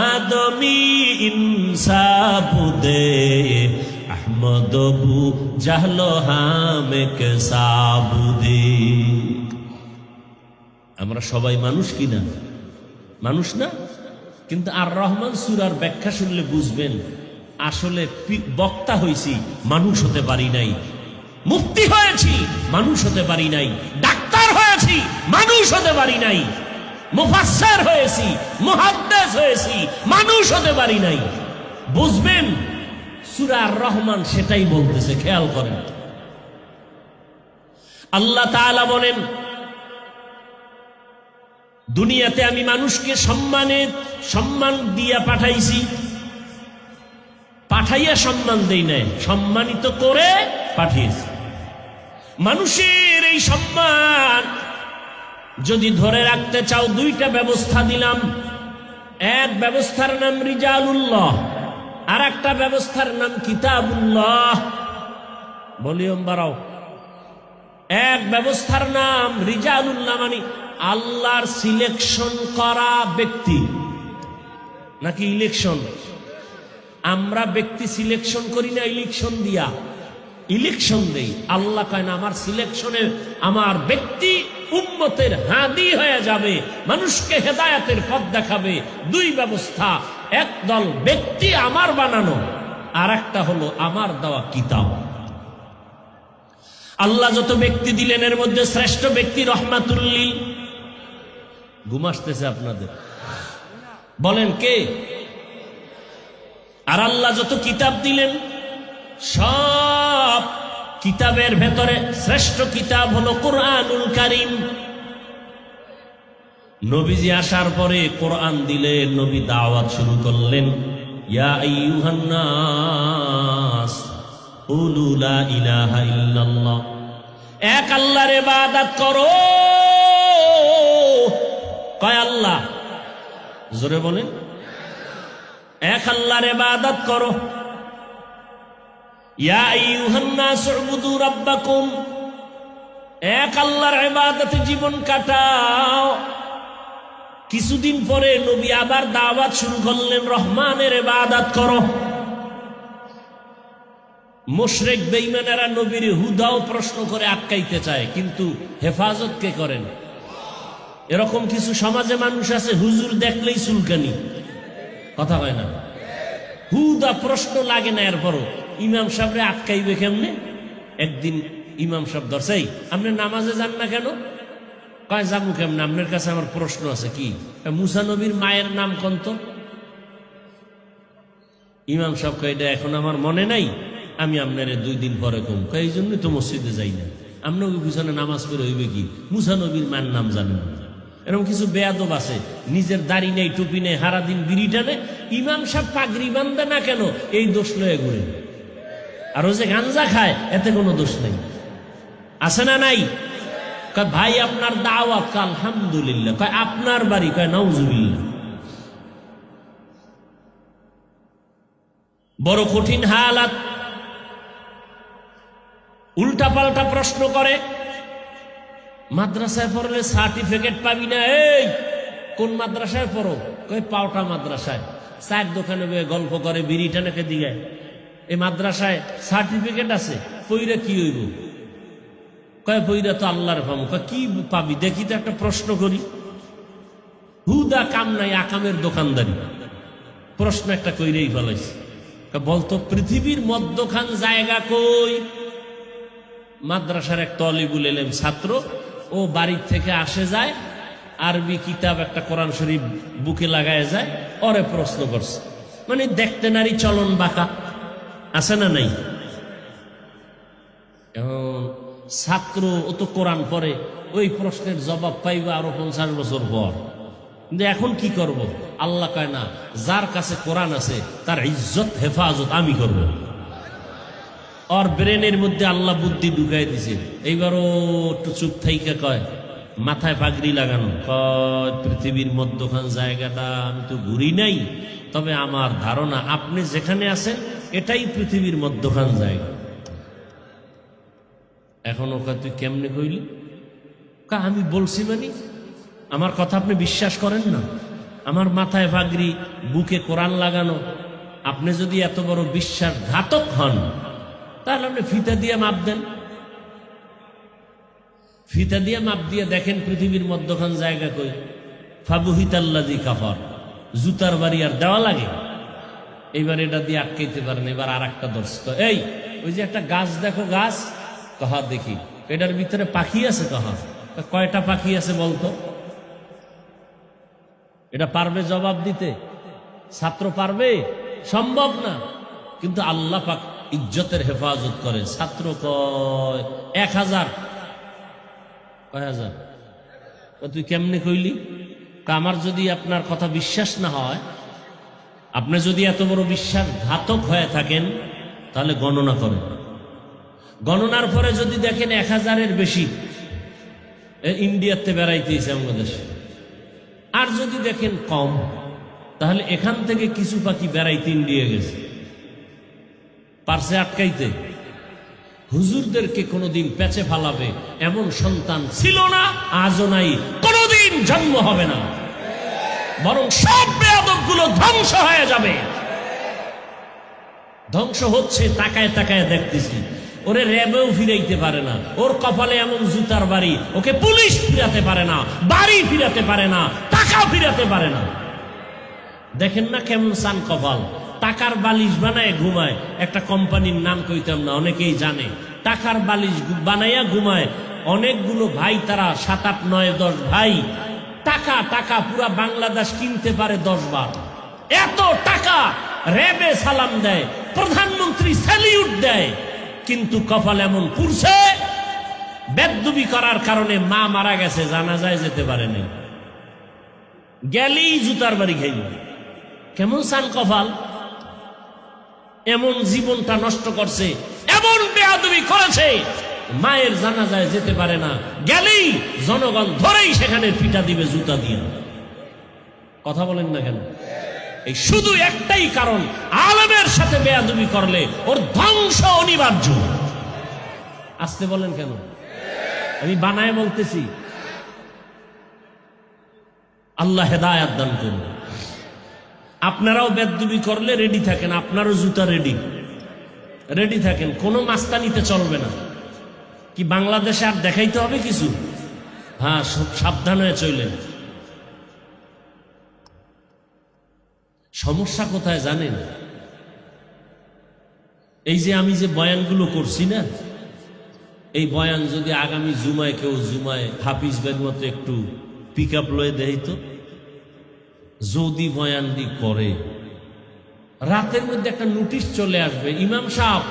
আদমি ইনসাবুদে আহমদ বু জাহলো হামে কে সাবুদে। আমরা সবাই মানুষ কিনা? মানুষ না? কিন্তু আর রহমান সূরার ব্যাখ্যা শুনলে বুঝবেন, আসলে বক্তা হইছি, মানুষ হতে পারি নাই। মুফতি হয়েছি, মানুষ হতে পারি নাই। ডাক্তার হয়েছি, মানুষ হতে পারি নাই। মুফাসসির হয়েছি, মুহাদ্দিস হয়েছি, মানুষ হতে পারি নাই। বুঝবেন সূরা আর রহমান সেটাই বলতেছে, খেয়াল করেন। আল্লাহ তাআলা বলেন, দুনিয়াতে আমি মানুষকে সম্মান দিয়া পাঠাইছি, পাঠাইয়া সম্মান দেই নাই, সম্মানিত করে পাঠিয়েছি। মানুষের এই সম্মান যদি ধরে রাখতে চাও, দুইটা ব্যবস্থা দিলাম। এক ব্যবস্থার নাম রিজালুল্লাহ, আর একটা ব্যবস্থার নাম কিতাবুল্লাহ। ভলিউম বাড়াও। এক ব্যবস্থার নাম রিজালুল্লাহ, মানে আল্লাহর সিলেকশন করা ব্যক্তি। নাকি ইলেকশন? আমরা ব্যক্তি সিলেকশন করি না, ইলেকশন দিয়া ইলেকশন দেই। আল্লাহ কয় না, আমার সিলেকশনে আমার ব্যক্তি উম্মতের হাদি হয়ে যাবে, মানুষকে হেদায়েতের পথ দেখাবে। দুই ব্যবস্থা, এক দল ব্যক্তি আমার বানানো, আর একটা হলো আমার দেওয়া কিতাব। আল্লাহ যত ব্যক্তি দিলেন এর মধ্যে শ্রেষ্ঠ ব্যক্তি রহমাতুল লিল। ঘুম আসতেছে আপনাদের? বলেন কে? আর আল্লাহ যত কিতাব দিলেন, সব কিতাবের ভেতরে শ্রেষ্ঠ কিতাব হলো কুরআনুল কারীম। নবীজি আসার পরে কোরআন দিলেন, নবী দাওয়াত শুরু করলেন, ইয়া আইয়ুহান নাস কুলু লা ইলাহা ইল্লাল্লাহ, এক আল্লাহর ইবাদত করো। কয় আল্লাহ? জোরে বলেন। এক আল্লাহর ইবাদত করো। ইয়া আইয়ুহান নাস উবুদু রাব্বাকুম, এক আল্লাহর ইবাদতে জীবন কাটাও। কিছুদিন পরে নবী আবার দাওয়াত শুরু করলেন, রহমানের ইবাদত করো। মুশরিক বেঈমানেরা নবীর হুদাও প্রশ্ন করে আটকাইতে চায়, কিন্তু হেফাজত কে করেন? এরকম কিছু সমাজে মানুষ আছে, হুজুর দেখলেই চুলকানি। কথা হয় না? হুদা প্রশ্ন লাগে না, এরপরও ইমাম সাহেবরে আটকাইবে কেমনে? একদিন ইমাম সাহেব ধরছে, আপনি নামাজে যান না কেন? কয় যাবো কেমন, আপনার কাছে আমার প্রশ্ন আছে। কি? মুসা নবীর মায়ের নাম কোন তো? ইমাম সাহেব কয় এটা এখন আমার মনে নাই, আমি আপনারে 2 দিন পরে কম। এই জন্যই তো মসজিদে যাই না। আপনাকে পিছনে নামাজ পড়ে হইবে কি? মুসা নবীর মায়ের নাম জানেন না। এরকম কিছু বেয়াদব আছে, নিজের দাড়ি নেই, টুপি নেই, হারা দিন বিড়ি টানে। ইমাম সাহেব পাগড়ি বান্ধে না কেন, এই দোষ লয়ে ঘুরে। আর ও যে গাঞ্জা খায়, এতে কোনো দোষ নেই। আছে না নাই? কয় ভাই আপনার দাওয়াত। কয় আলহামদুলিল্লাহ। কয় আপনার বাড়ি? কয় নাউজুবিল্লাহ। বড় কঠিন হালাত। উল্টা পাল্টা প্রশ্ন করে। মাদ্রাসায় পড়লে সার্টিফিকেট পাবি না। এই কোন মাদ্রাসায় পড়ো? কয় পাওটা মাদ্রাসায়। চায়ের দোকানে গল্প করে, বিড়ি টানাকে দিগায়। এই মাদ্রাসায় সার্টিফিকেট আছে, পইরা কি হইব? কয় পইরা তো আল্লাহর পাবো। কয় কি পাবি দেখি তো, একটা প্রশ্ন করি। হুদা কাম নাই, আকামের দোকানদারি। প্রশ্ন একটা কইরেই ফেলাইছে। বলতো পৃথিবীর মধ্যখান জায়গা কই? মাদ্রাসার এক তলিবুল এলেম ছাত্র, ও বাড়ির থেকে আসে যায়, আরবি কিতাব একটা কোরআন শরীফ বুকে লাগায় যায়, ওরে প্রশ্ন করছে। মানে দেখতে নারী, চলন বাঁকা। আছে না নাই? ছাত্র ও তো কোরআন পড়ে, ওই প্রশ্নের জবাব পাইবে আরো 50 বছর পর। কিন্তু এখন কি করব? আল্লাহ কয় না, যার কাছে কোরআন আছে তার ইজ্জত হেফাজত আমি করব। ওর ব্রেনের মধ্যে আল্লাহ বুদ্ধি ঢুকাই দিছে। এইবারও একটু চুপ থাইকা কয়, মাথায় পাগড়ি লাগানো। কয় পৃথিবীর মধ্যখান জায়গাটা আমি তো ঘুরি নাই, তবে আমার ধারণা আপনি যেখানে আছেন এটাই পৃথিবীর মধ্যখান জায়গা। এখন ওকে তুই কেমনে কইলি? আমি বলছি মানে আমার কথা আপনি বিশ্বাস করেন না? আমার মাথায় পাগড়ি, বুকে কোরআন লাগানো। আপনি যদি এত বড় বিশ্বাসঘাতক হন, তাহলে আপনি ফিতা দিয়ে মাপ দেন। ফিতা দিয়ে মাপ দিয়ে দেখেন পৃথিবীর মধ্যখান জায়গা কই। ফাবুহিতাল্লাযী কাফার। জুতার বাড়ি আর দেওয়া লাগে? এইবার এটা দিয়ে আটকাইতে পারেন। এবার আর একটা দর্শক, এই ওই যে একটা গাছ দেখো, গাছ কহা দেখি, এটার ভিতরে পাখি আছে। কহা কয়টা পাখি আছে বলতো? এটা পারবে জবাব দিতে? ছাত্র পারবে? সম্ভব না। কিন্তু আল্লাহ পাক ইজ্জতের হেফাজত করে। ছাত্র কয় 1000। কয় হাজার? তুই কেমনে কইলি? আমার যদি আপনার কথা বিশ্বাস না হয়, আপনি যদি এত বড় বিশ্বাসঘাতক হয়ে থাকেন, তাহলে গণনা করেন। গণনার পরে যদি দেখেন 1000-এর বেশি, ইন্ডিয়াতে বেড়াইতেছে আমাদের দেশে। আর যদি দেখেন কম, তাহলে এখান থেকে কিছু পাখি বেড়াইতে ইন্ডিয়া গেছে। পারছে আটকাইতে? হুজুরদেরকে কোনোদিন পেঁচে ফালাবে এমন সন্তান ছিল না, আজও নাই, কোনোদিন জন্ম হবে না। বরং সব বেয়াদবগুলো ধ্বংস হয়ে যাবে। ধ্বংস হচ্ছে, তাকায় তাকায় দেখতেছি। ওরে র্যাবেও ফিরাইতে পারে না, ওর কপালে এমন জুতার বাড়ি, ওকে পুলিশ ফিরাতে পারে না, বাড়ি ফিরাতে পারে না, টাকা ফিরাতে পারে না। দেখেন না কেমন সান কপাল। টাকার বালিশ বানায় ঘুমায়। একটা কোম্পানির নাম কইতাম না, অনেকেই জানে। টাকার বালিশ বানাইয়া ঘুমায় অনেকগুলো ভাই, তারা 7, 8, 9, 10 ভাই। টাকা টাকা পুরা বাংলাদেশ কিনতে পারে 10 বার। এত টাকা র্যাবে সালাম দেয়, প্রধানমন্ত্রী স্যালিউট দেয়, কিন্তু কপাল এমন পুরছে, বেদবি করার কারণে মা মারা গেছে, জানাজায় যেতে পারেনি, গেলেই জুতার বাড়ি খাইল। কেমন সান কপাল! এমন জীবনটা নষ্ট করছে, এমন বেয়াদবি করেছে, মায়ের জানাজায় যেতে পারে না, গেলেই জনগণ ধরেই সেখানে পিটা দিবে জুতা দিয়ে। কথা বলেন না কেন? এই শুধু একটাই কারণ, আলেমের সাথে বেয়াদবি করলে ওর ধ্বংস অনিবার্য। আসতে বলেন কেন? আমি বানায় বলতেছি। আল্লাহ হেদায়েত দান করুন। আপনারাও বেয়াদবি করলে রেডি থাকেন, আপনারও জুতা রেডি থাকেন। কোনো মাস্তানিতে চলবে না। কি বাংলাদেশে আর দেখাইতে হবে কিছু? হ্যাঁ, সাবধান হয়ে চলেন। সমস্যা কোথায় জানেন? এই যে আমি যে বয়ানগুলো করছি না, এই বয়ান যদি আগামী জুমায় কেউ জুমায় হাফিজ বের মতো একটু পিক আপ লয়ে দেয় তো, যদি বয়ানটি করে রাতের মধ্যে একটা নোটিশ চলে আসবে, ইমাম সাহেব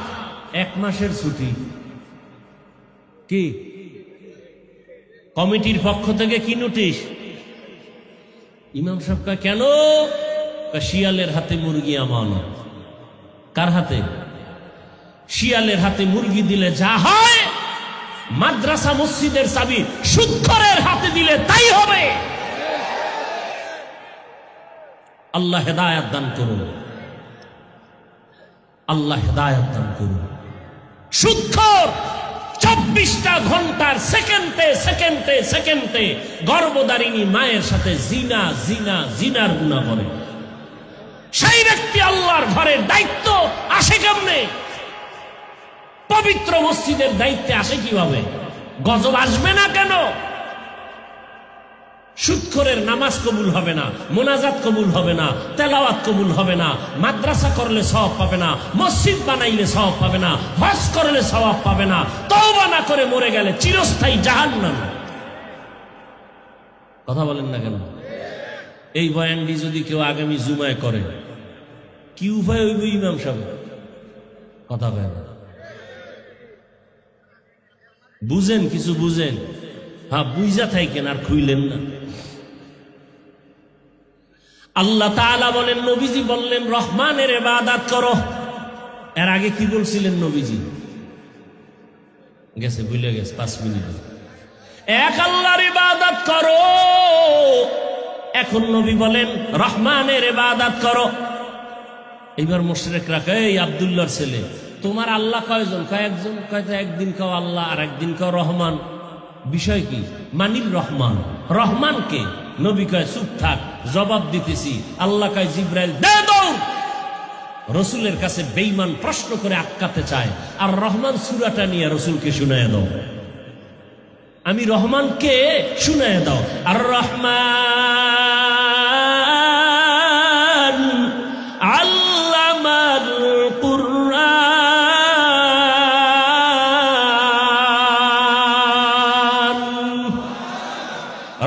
1 মাসের ছুটি। কি কমিটির পক্ষ থেকে কি নোটিশ? ইমাম সাহেব কয় কেন? শিয়ালের হাতে মুরগি আমানত। কার হাতে? শিয়ালের হাতে মুরগি দিলে যা হয়, মাদ্রাসা মসজিদের চাবি সুদখোরের হাতে দিলে তাই হবে। আল্লাহ হেদায়েত দান করুন, আল্লাহ হেদায়েত দান করুন। সুদখোর 24টা ঘন্টার সেকেন্ডে সেকেন্ডে সেকেন্ডে গর্ভধারিণী মায়ের সাথে জিনা জিনা জিনার গুনাহ করে। সেই ব্যক্তি আল্লাহর ঘরের দায়িত্ব আসে কেমনে? পবিত্র মসজিদের দায়িত্বে আসে কিভাবে? গজব আসবে না কেন? সুদখোরের নামাজ কবুল হবে না, মোনাজাত কবুল হবে না, তেলাওয়াত কবুল হবে না, মাদ্রাসা করলে সওয়াব পাবে না, মসজিদ বানাইলে সওয়াব পাবে না, হজ করলে সওয়াব পাবে না, তওবা না করে মরে গেলে চিরস্থায়ী জাহান্নাম। কথা বলেন না কেন? এই বয়ানটি যদি কেউ আগামী জুমায় করে, কি উপায় হইব ইমাম সাহেব? কথা বলেন, বুঝেন, কিছু বুঝেন। হ্যাঁ, বুঝা থাকেন আর খুইলেন না। আল্লাহ তাআলা বলেন, নবীজি বললেন রহমানের ইবাদত করো। এর আগে কি বলছিলেন নবীজি? গেছে, ভুলে গেছে 5 মিনিট। এক আল্লাহর ইবাদত করো। এখন নবী বলেন রহমানের ইবাদত করো। এইবার মুশরিকরা কয়, এই আব্দুল্লাহর ছেলে, তোমার আল্লাহ কয়জন? কয় একজন। কয় তো একদিন কাও আল্লাহ আর একদিন কাও রহমান। বিষয় কি? মানিল রহমান। রহমান কে? নবী কয় চুপ থাক, জবাব দিতেছি। আল্লাহ কয় জিব্রাইল দে দাও। রসুলের কাছে বেঈমান প্রশ্ন করে আটকাতে চায়, আর রহমান সূরাটা নিয়ে রসুলকে শুনায় দাও। আমি রহমানকে শুনায় দাও। আর রহমান আল্লামাল কুরআন।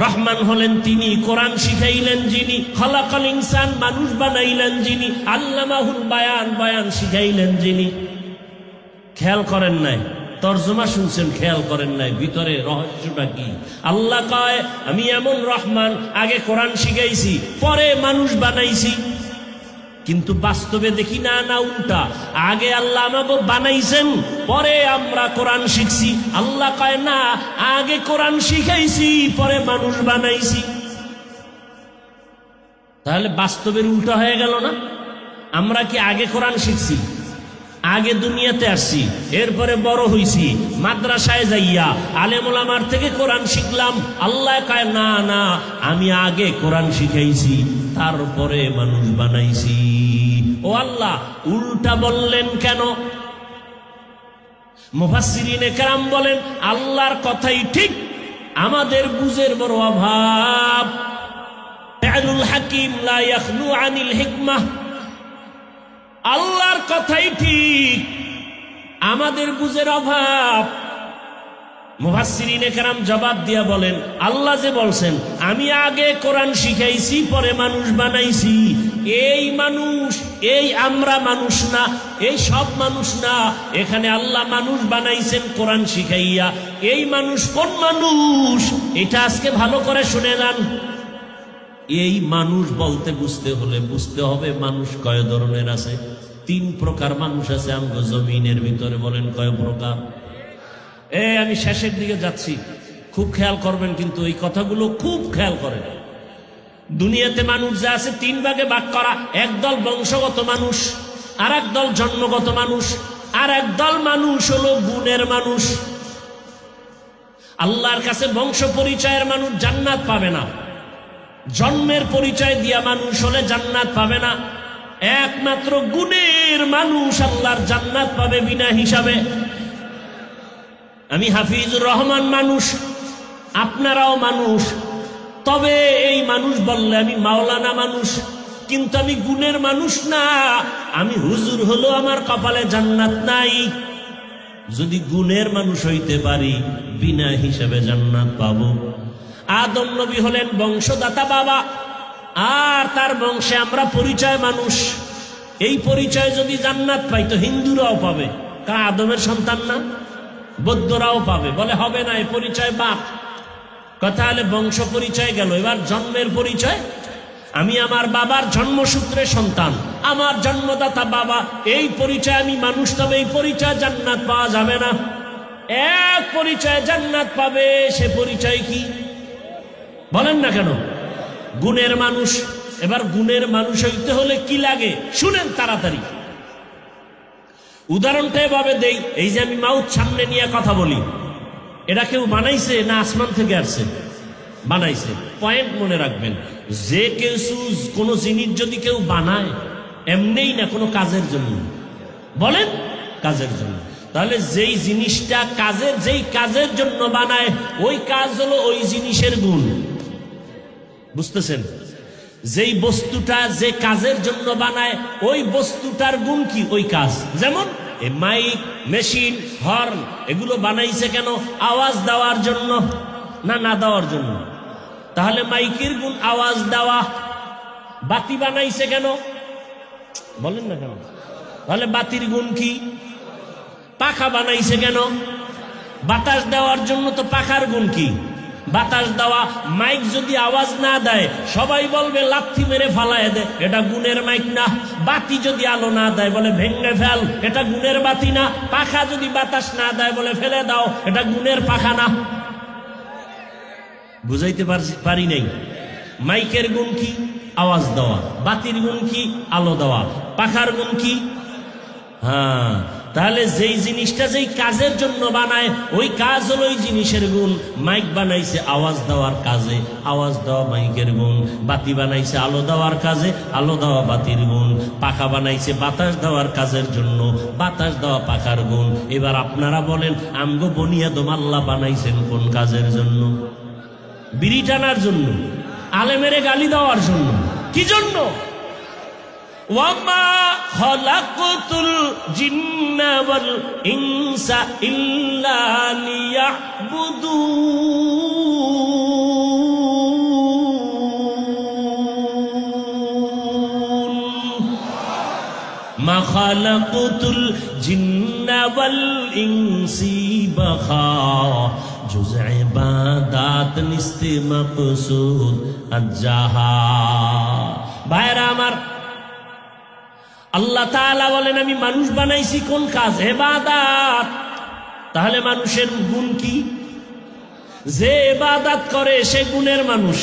রহমান হলেন তিনি, কোরআন শিখাইলেন যিনি, খালাকাল ইনসান মানুষ বানাইলেন যিনি, আল্লামাহুল বায়ান বয়ান শিখাইলেন যিনি। খেয়াল করেন নাই? তর্জমা শুনছেন, খেয়াল করেন নাই ভিতরে রহস্যটা কি? আল্লাহ কয় আমি এমন রহমান, আগে কোরআন শিখাইছি, পরে মানুষ বানাইছি। কিন্তু বাস্তবে দেখি না, না উল্টা। আগে আল্লাহ আমাকে বানাইছেন, পরে আমরা কোরআন শিখছি। আল্লাহ কয় না, আগে কোরআন শিখাইছি, পরে মানুষ বানাইছি। তাহলে বাস্তবের উল্টা হয়ে গেল না? আমরা কি আগে কোরআন শিখছি, আগে দুনিয়াতে আসছি, এরপরে বড় হইছি, মাদ্রাসায় যাইয়া আলেম ওলামার থেকে কোরআন শিখলাম? আল্লাহ কয় না না, আমি আগে কোরআন শিখাইছি, তারপরে মানুষ বানাইছি। ও আল্লাহ, উল্টা বললেন কেন? মুফাসসিরিনে কেরাম বলেন আল্লাহর কথাই ঠিক, আমাদের বুঝের বড় অভাব। ফা'লুল হাকিম লা ইয়াখলু আনিল হিকমাহ। আল্লাহর কথাই ঠিক, আমাদের বুঝের অভাব। মুফাসসিরিনে কেরাম জবাব দিয়া বলেন, আল্লাহ যে বলছেন আমি আগে কোরআন শিখাইছি, পরে মানুষ বানাইছি, এই মানুষ, এই আমরা মানুষ না, এই সব মানুষ না। এখানে আল্লাহ মানুষ বানাইছেন কোরআন শিখাইয়া। এই মানুষ কোন মানুষ? এটা আজকে ভালো করে শুনে যান। এই মানুষ বলতে বুঝতে হলে বুঝতে হবে মানুষ কয় ধরনের আছে। 3 প্রকার মানুষ আছে আমগো জমিনের ভিতরে। বলেন কয় প্রকার? আমি শেষের দিকে যাচ্ছি, খুব খেয়াল করবেন, কিন্তু এই কথাগুলো খুব খেয়াল করেন। দুনিয়াতে মানুষ যা আছে 3 ভাগে ভাগ করা। একদল বংশগত মানুষ, আর একদল জন্মগত মানুষ, আর একদল মানুষ হলো গুণের মানুষ। আল্লাহর কাছে বংশ পরিচয়ের মানুষ জান্নাত পাবে না, জন্মের পরিচয় দিয়া মানুষ হলে জান্নাত পাবে না। একমাত্র গুণের মানুষ আল্লাহর জান্নাত পাবে বিনা হিসাবে। আমি হাফিজুর রহমান মানুষ, আপনারাও মানুষ, তবে এই মানুষ বললে আমি মাওলানা মানুষ, কিন্তু আমি গুণের মানুষ না। আমি হুজুর হলো আমার কপালে জান্নাত নাই। যদি গুণের মানুষ হইতে পারি বিনা হিসাবে জান্নাত পাবো। আদম নবী হলেন বংশদাতা বাবা, আর তার বংশে আমরা পরিচয় মানুষ। এই পরিচয় যদি জান্নাত পাই তো হিন্দুরাও পাবে, কারণ আদমের সন্তান না। বৌদ্ধরাও পাবে, বলে হবে না, এই পরিচয় বাপ। কথা হলে বংশ পরিচয় গেল, এবার জন্মের পরিচয়। আমি আমার বাবার জন্মসূত্রে সন্তান, আমার জন্মদাতা বাবা, এই পরিচয় আমি মানুষ। তবে এই পরিচয় জান্নাত পাওয়া যাবে না। এক পরিচয় জান্নাত পাবে, সে পরিচয় কি বলেন না কেন? গুণের মানুষ। এবার গুণের মানুষ হইতে হলে কি লাগে শুনেন তাড়াতাড়ি। উদাহরণটা এভাবে দেই, এই যে আমি মাউথ সামনে নিয়ে কথা বলি, এটা কেউ বানাইছে না আসমান থেকে আসছে? বানাইছে। পয়েন্ট মনে রাখবেন, যে কেউ কোন জিনিস যদি কেউ বানায় এমনিই না, কোনো কাজের জন্য। বলেন কাজের জন্য। তাহলে যেই জিনিসটা যেই কাজের জন্য বানায়, ওই কাজ হলো ওই জিনিসের গুণ। বুঝতেছেন? যেই বস্তুটা যে কাজের জন্য বানায়, ওই বস্তুটার গুণ কি? ওই কাজ। যেমন এই মাইক, মেশিন, হর্ন, এগুলো বানাইছে কেন? আওয়াজ দেওয়ার জন্য না না দেওয়ার জন্য? তাহলে মাইকের গুণ আওয়াজ দেওয়া। বাতি বানাইছে কেন? বলেন না কেন? তাহলে বাতির গুণ কি? পাখা বানাইছে কেন? বাতাস দেওয়ার জন্য। তো পাখার গুণ কি? বাতাস দেওয়া। মাইক যদি আওয়াজ না দেয় সবাই বলবে লাথি মেরে ফালায় দে, এটা গুণের মাইক না। বাতি যদি আলো না দেয় বলে ভেঙে ফেল, এটা গুণের বাতি না। পাখা যদি বাতাস না দেয় বলে ফেলে দাও, এটা গুণের পাখা না। বুঝাইতে পারি নাই? মাইকের গুণ কি? আওয়াজ দেওয়া। বাতির গুণ কি? আলো দেওয়া। পাখার গুণ কি? হ্যাঁ। তাহলে যেই জিনিসটা যেই কাজের জন্য বানায়, ওই কাজ হলো ওই জিনিসের গুণ। মাইক বানাইছে আওয়াজ দেওয়ার কাজে, আওয়াজ দেওয়া মাইকের গুণ। বাতি বানাইছে আলো দেওয়ার কাজে, আলো দেওয়া বাতির গুণ। পাখা বানাইছে বাতাস দেওয়ার কাজের জন্য, বাতাস দেওয়া পাখার গুণ। এবার আপনারা বলেন, আমগো বুনিয়াদম আল্লাহ বানাইছেন কোন কাজের জন্য? বিড়ি টানার জন্য? আলেমেরে গালি দেওয়ার জন্য? কি জন্য? ওয়ামা খালাকতুল জিন্না ওয়াল ইনসা ইল্লা লিয়াবুদুন। মা খালাকতুল জিন্না ওয়াল ইনসি বাখা জুজ ইবাদাত নিস্তে মাকসুদ আজ্জাহা। ভাইরা আমার, আল্লাহ তাআলা বলেন আমি মানুষ বানাইছি কোন কাজ? ইবাদত। তাহলে মানুষের গুণ কি? যে ইবাদত করে সে গুণের মানুষ,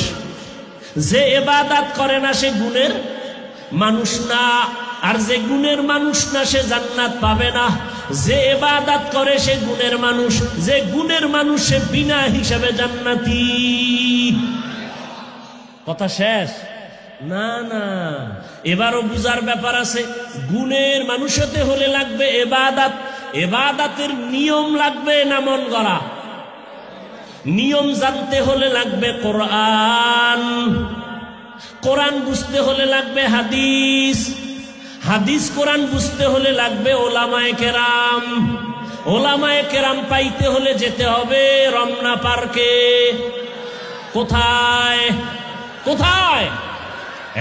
যে ইবাদত করে না সে গুণের মানুষ না। আর যে গুণের মানুষ না সে জান্নাত পাবে না। যে ইবাদত করে সে গুণের মানুষ, যে গুণের মানুষ সে বিনা হিসাবে জান্নাতি। কথা শেষ? না না, এবারও বুঝার ব্যাপার আছে। গুণের মানুষ হতে হলে লাগবে ইবাদত। ইবাদতের নিয়ম লাগবে না মন গড়া। নিয়ম জানতে হলে লাগবে কোরআন, কোরআন বুঝতে হলে লাগবে হাদিস, হাদিস কোরআন বুঝতে হলে লাগবে ওলামায়ে কেরাম, ওলামায়ে কেরাম পাইতে হলে যেতে হবে রমনা পার্কে। কোথায়? কোথায়?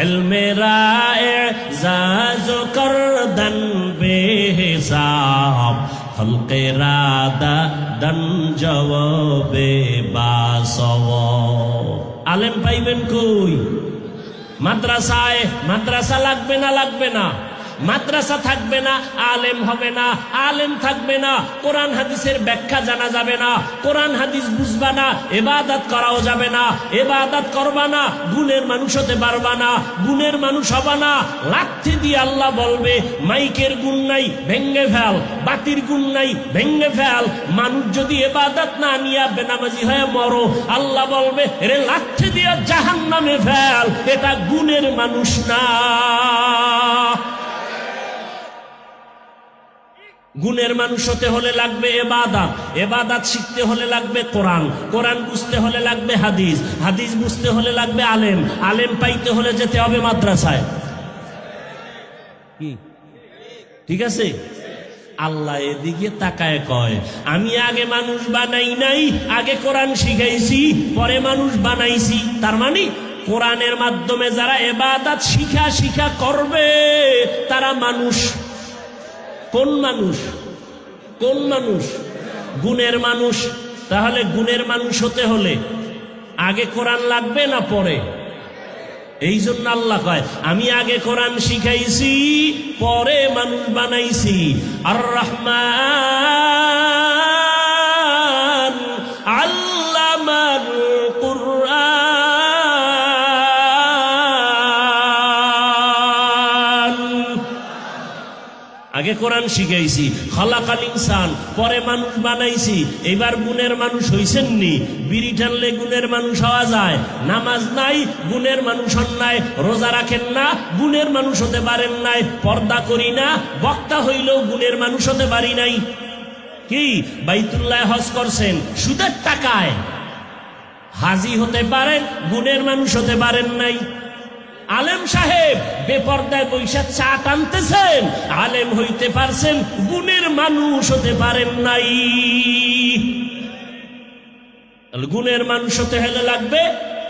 ইলমে রা'জাজ করদন বেহিসাব, খলকে রাদা দন জওয়াবে বাসওয়াব। আলেম পাইবেন কই? মাদ্রাসায়। মাদ্রাসা লাগবে না? লাগবে না। মাদ্রাসা থাকবে না, আলেম হবে না। আলেম থাকবে না, কোরআন হাদিসের ব্যাখ্যা জানা যাবে না। কোরআন হাদিস বুঝবা না, ইবাদত করাও যাবে না। ইবাদত করবা না, গুণের মানুষ হতে পারবা না। গুণের মানুষ হবা না, লাথি দিয়ে আল্লাহ বলবে মাইকের গুণ নাই ভেঙ্গে ফেল, বাতির গুণ নাই ভেঙ্গে ফেল। মানুষ যদি ইবাদত না নিয়া বেনামাজি হয়ে মরো, আল্লাহ বলবে রে লাথি দিয়ে জাহান্নামে ফেল, এটা গুণের মানুষ না। গুণের মানুষ হতে হলে লাগবে ইবাদত, ইবাদত শিখতে হলে লাগবে কোরআন, কোরআন বুঝতে হলে লাগবে হাদিস, হাদিস বুঝতে হলে লাগবে আলেম, আলেম পাইতে হলে যেতে হবে মাদ্রাসায়। কি ঠিক আছে? আল্লাহ এদিকে তাকায় কয়, আমি আগে মানুষ বানাই নাই, আগে কোরআন শিখাইছি, পরে মানুষ বানাইছি। তার মানে কোরআনের মাধ্যমে যারা ইবাদত শিখা করবে তারা মানুষ। কোন মানুষ? কোন মানুষ? গুণের মানুষ। তাহলে গুণের মানুষ হতে হলে আগে কোরআন লাগবে না পরে? এই জন্য আল্লাহ কয়, আমি আগে কোরআন শিখাইছি, পরে মানুষ বানাইছি। আর রহমান আল্লামাল কুরআন, আগে কোরআন শিখাইছি, খালাকাল ইনসান, পরে মানুষ বানাইছি। এবার গুণের মানুষ হইছেন নি? বিড়ি টানলে গুণের মানুষ হওয়া যায়? নামাজ নাই, গুণের মানুষ হন নাই। রোজা রাখেন না, গুণের মানুষ হতে পারেন নাই। পর্দা করি না, বক্তা হইলেও গুণের মানুষ হতে পারি নাই। কি বাইতুল্লাহ হজ করছেন সুদের টাকায়, হাজি হতে পারেন, গুণের মানুষ হতে পারেন নাই। আলেম সাহেব বেপর্দায় বৈশাখ চা টানতেছেন, আলেম হইতে পারছেন, গুণের মানুষ হতে পারেন নাই। গুণের মানুষ হতে হলে লাগবে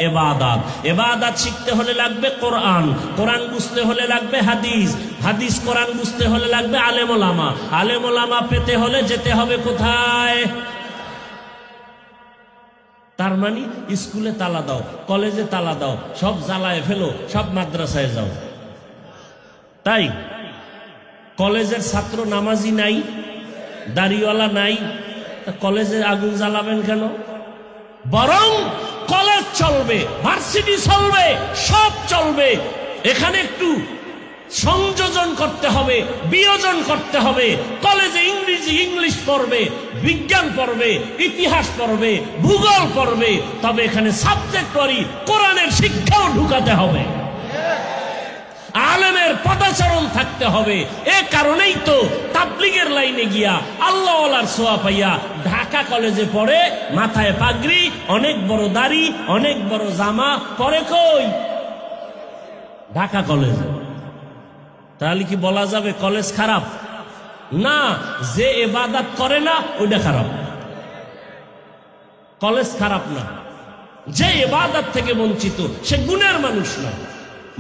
ইবাদত, ইবাদত শিখতে হলে লাগবে কোরআন, কোরআন বুঝতে হলে লাগবে হাদিস, হাদিস কোরআন বুঝতে হলে লাগবে আলেম ওলামা, আলেম ওলামা পেতে হলে যেতে হবে কোথায়? তার মানে স্কুলে তালা দাও, কলেজে তালা দাও, সব জ্বালায় ফেলো, সব মাদ্রাসায় যাও। তাই কলেজের ছাত্র নামাজি নাই, দাড়িওয়ালা নাই, কলেজে আগুন জ্বালাবেন কেন? বরং কলেজ চলবে, ভার্সিটি চলবে, সব চলবে। এখানে একটু সংযোজন করতে হবে, বিয়োজন করতে হবে। কলেজে ইংলিশ পড়বে, বিজ্ঞান পড়বে, ইতিহাস পড়বে, ভূগোল পড়বে, তবে এখানে সাবজেক্ট ওয়ারি কোরআনের শিক্ষাও ঢুকাতে হবে। আলেমের পদাচরণ থাকতে হবে। এ কারণেই তো তাবলীগের লাইনে গিয়া আল্লাহওয়ালার সোয়া পাইয়া ঢাকা কলেজে পড়ে, মাথায় পাগড়ি, অনেক বড় দাড়ি, অনেক বড় জামা পরে। কই? ঢাকা কলেজে। তাহলে কি বলা যাবে কলেজ খারাপ? না, যে ইবাদত করে না ওইটা খারাপ। কলেজ খারাপ না, যে ইবাদত থেকে বঞ্চিত সে গুণের মানুষ না।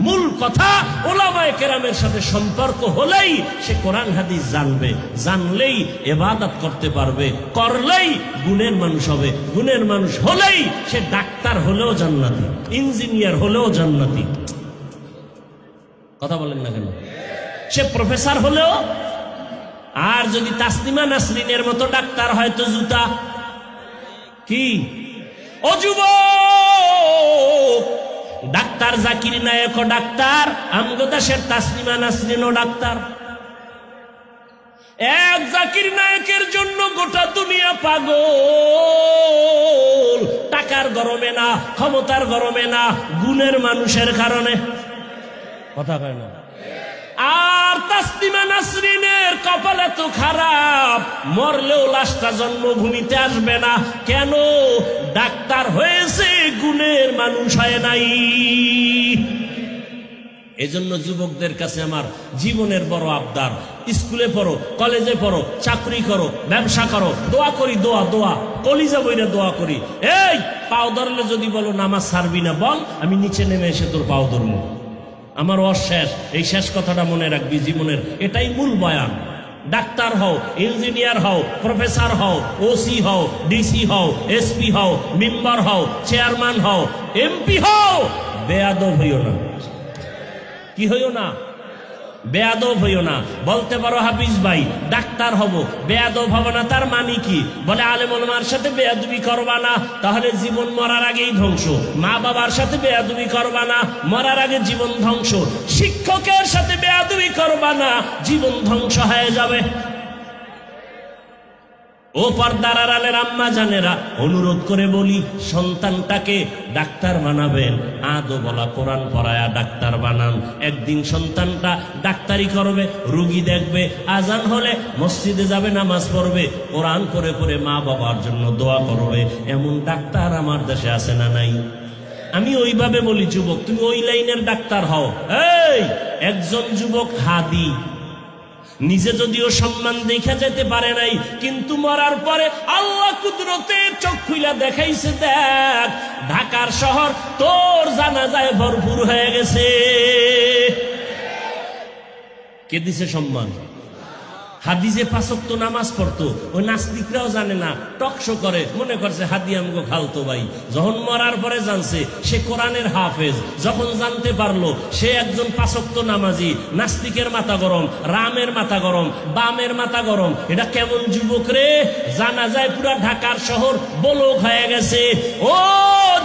মূল কথা, ওলামায়ে কেরামের সাথে সম্পর্ক হলেই সে কোরআন হাদিস জানবে, জানলেই ইবাদত করতে পারবে, করলেই গুণের মানুষ হবে। গুণের মানুষ হলেই সে ডাক্তার হলেও জান্নাতি, ইঞ্জিনিয়ার হলেও জান্নাতি। কথা বলেন না কেন? সে প্রফেসর হলেও। আর যদি তাসলিমা নাসরিনের মতো ডাক্তার হয় তো জুতা। কি ও যুবক, ডাক্তার জাকির নায়েকও ডাক্তার, আমগো দেশের তাসলিমা নাসরিনও ডাক্তার। এক জাকির নায়েকের জন্য গোটা দুনিয়া পাগল। টাকার গরমে না, ক্ষমতার গরমে না, গুণের মানুষের কারণে। কথা কয় না? আর তাসলিমা নাসরিনের কপাল এত খারাপ, মরলেও লাশটা জন্মভূমিতে আসবে না। কেন? ডাক্তার হয়েছে, গুণের মানুষ হয় নাই। এজন্য যুবকদের কাছে আমার জীবনের বড় আবদার, স্কুলে পড়ো, কলেজে পড়ো, চাকরি করো, ব্যবসা করো, দোয়া করি, দোয়া দোয়া কলিজা বইরা দোয়া করি। এই পাও ধরলে যদি বলো নামাজ ছাড়বি না, বল, আমি নিচে নেমে এসে তোর পাও ধরবো। আমার অশেষ, এই শেষ কথাটা মনে রাখবি জীবনের। এটাই মূল বয়ান। ডাক্তার হও, ইঞ্জিনিয়ার হও, প্রফেসর হও, ওসি হও, ডিসি হও, এসপি হও, মেম্বার হও, চেয়ারম্যান হও, এমপি হও, বেয়াদব হইও না। কি হইও না? বেয়াদব হইও না। বলতে পারো হাফিজ ভাই ডাক্তার হব, বেয়াদব হব না, তার মানে কি? বলে আলেম ওলামার সাথে বেয়াদবি করবা না, তাহলে জীবন মরার আগেই ধ্বংস। মা বাবার সাথে বেয়াদবি করবা না, মরার আগে জীবন ধ্বংস। শিক্ষকের সাথে বেয়াদবি করবা না, জীবন ধ্বংস হয়ে যাবে। ও পর্দার আড়ালের আম্মা জানেরা, অনুরোধ করে বলি, সন্তানটাকে ডাক্তার বানাবেন, আদো বলা কোরআন পড়ায়া ডাক্তার বানান। একদিন সন্তানটা ডাক্তারি করবে, রুগী দেখবে, আজান হলে মসজিদে যাবে, নামাজ পড়বে, কোরআন পড়ে পড়ে মা বাবার জন্য দোয়া করবে। এমন ডাক্তার আমার দেশে আছে না নাই? আমি ওইভাবে বলি, যুবক তুমি ওই লাইনের ডাক্তার হও। এই একজন যুবক হাদি, নিজে যদিও সম্মান দেখা যেতে পারে নাই, কিন্তু মরার পরে আল্লাহ কুদরতে চোখ খুইলা দেখাইছে, দেখ ঢাকার শহর তোর জানাজায় ভরপুর হয়ে গেছে। কে দিছে সম্মান? হাদিসে 5 ওয়াক্ত নামাজ পড়তো, ওই নাস্তিকরাও জানে না, টকশো করে, মনে করছে হাদি আমগো খালতো ভাই। যখন মরার পরে জানছে সে কোরআনের হাফেজ, যখন জানতে পারলো সে একজন 5 ওয়াক্ত নামাজি, নাস্তিকের মাথা গরম, রামের মাথা গরম, বামের মাথা গরম। এটা কেমন যুবক রে! জানা যায় পুরা ঢাকার শহর বলক হয়ে গেছে। ও